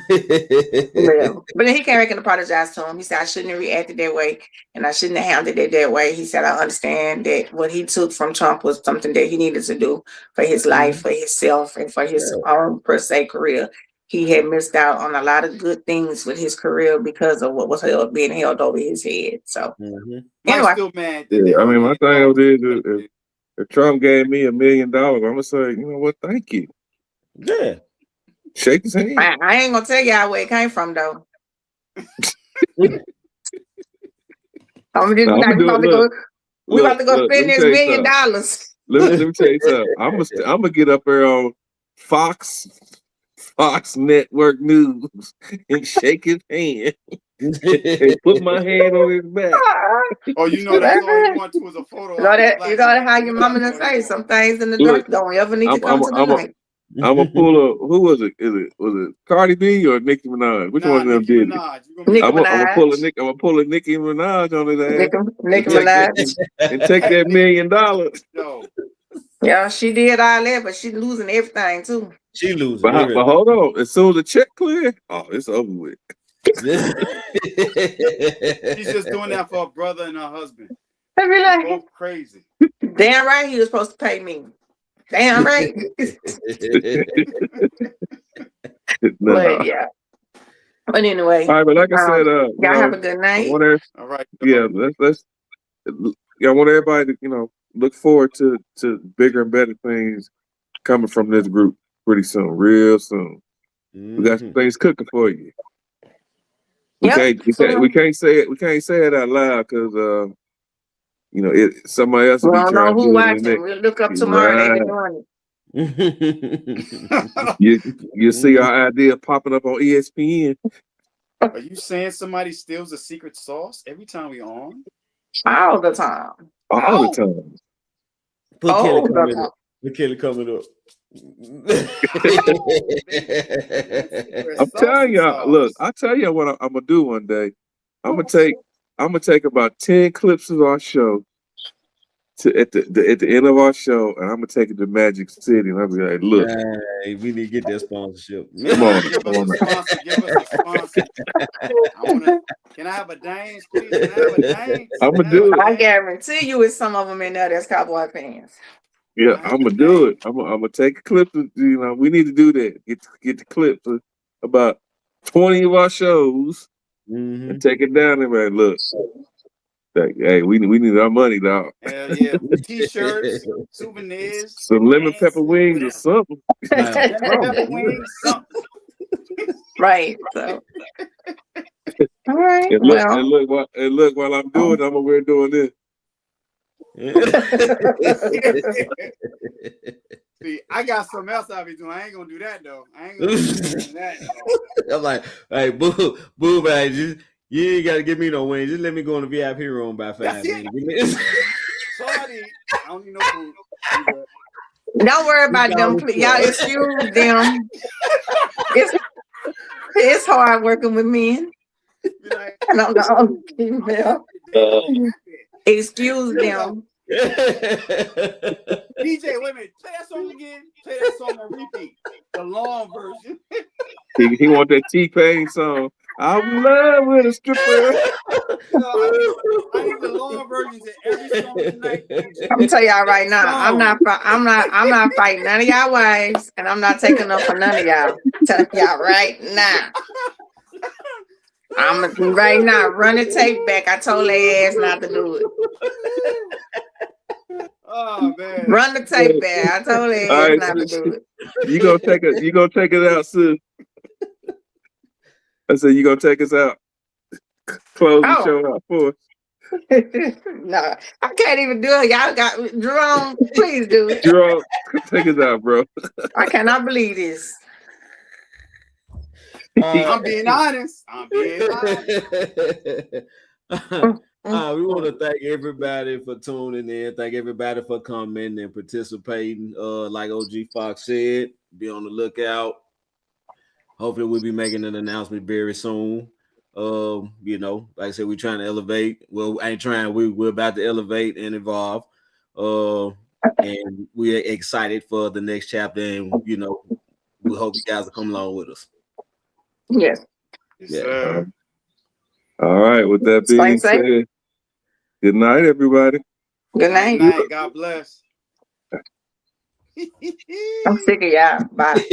But then he came back and apologized to him. He said, I shouldn't have reacted that way and I shouldn't have handled it that way. He said, I understand that what he took from Trump was something that he needed to do for his life, for himself, and for his own per se career. He had missed out on a lot of good things with his career because of what was being held over his head. So Mike's anyway, still mad. Yeah, I mean, my thing is if Trump gave me $1 million, I'm gonna say, you know what, thank you. Yeah. Shake his hand. I ain't gonna tell y'all where it came from though. We about to go spend this $1 million. Let me tell you something. I'm gonna get up there on Fox Network News and shake his hand and put my hand on his back. Oh, you know that's all you want to is a photo. You gotta have your mama to say some things in the dark don't ever need to come to the light. I'm gonna pull a who was it? Was it Cardi B or Nicki Minaj? Which one of them did it? I'm gonna pull a Nicki Minaj on his ass. Nicki Minaj and take that $1 million. No. Yeah, she did all that, but she's losing everything too. She losing. But hold on, as soon as the check clear, it's over with. She's just doing that for her brother and her husband. I be like, both crazy. Damn right, he was supposed to pay me. Damn right. But yeah. But anyway. All right, but like I said, y'all have a good night. All right. Yeah, let's. I want everybody to look forward to bigger and better things coming from this group pretty soon, real soon. We got some things cooking for you. We can't say it. We can't say it out loud because somebody else. We don't know who watching. We'll look up tomorrow. Right. They be doing it. You see our idea popping up on ESPN. Are you saying somebody steals a secret sauce every time we on? All the time. All the time. Put Kelly coming up. I'm telling y'all. Look, I'll tell you what I'm gonna do one day. I'm gonna take about 10 clips of our show at the end of our show, and I'm gonna take it to Magic City, and I'll be like, "Look, hey, we need to get that sponsorship. Come on, give us a sponsor. Can I have a dang, please? Can I have a dang? I'm gonna do it. I guarantee you, it's some of them in there that's Cowboy fans. Yeah, I'm gonna do it. I'm gonna take a clip. We need to do that. Get the clips of about 20 of our shows and take it down and like, look. Hey, we need our money, dog. Hell yeah, T-shirts, souvenirs, some lemon pepper wings or something. Lemon pepper wings, something. Right. So. All right. And look while I'm doing it, I'm over here doing this. See, I got something else I'll be doing. I ain't gonna do that though. I ain't gonna do that. I'm like, hey, boo, man, you ain't gotta give me no wings. Just let me go in the VIP room by 5 minutes. Sorry, I don't need no food. Don't worry about them. Y'all excuse them. It's hard working with men. And I'm the only female. Excuse them. DJ, wait a minute. Play that song again. Play that song on repeat. The long version. He want that T-Pain song. I'm in love with a stripper. I need the long version to every song tonight. I'm gonna tell y'all right now. I'm not fighting none of y'all wives, and I'm not taking up for none of y'all. I'm telling y'all right now. I'm right now. Run the tape back. I told their ass not to do it. Oh man. Run the tape back. I told their ass not to do it. You gonna take it out, sis. I said you gonna take us out. Close the show out for us. No, I can't even do it. Y'all got Jerome, please do it. Jerome, take us out, bro. I cannot believe this. I'm being honest. We want to thank everybody for tuning in. Thank everybody for coming and participating. Like OG Fox said, be on the lookout. Hopefully, we'll be making an announcement very soon. You know, like I said, we're trying to elevate. Well, I ain't trying. We're about to elevate and evolve. And we're excited for the next chapter. And you know, we hope you guys will come along with us. Yes. Yes, Yeah. sir. All right. With that Stay being safe. said, good night, everybody. Good Good night. night. God bless. I'm sick of y'all. Bye.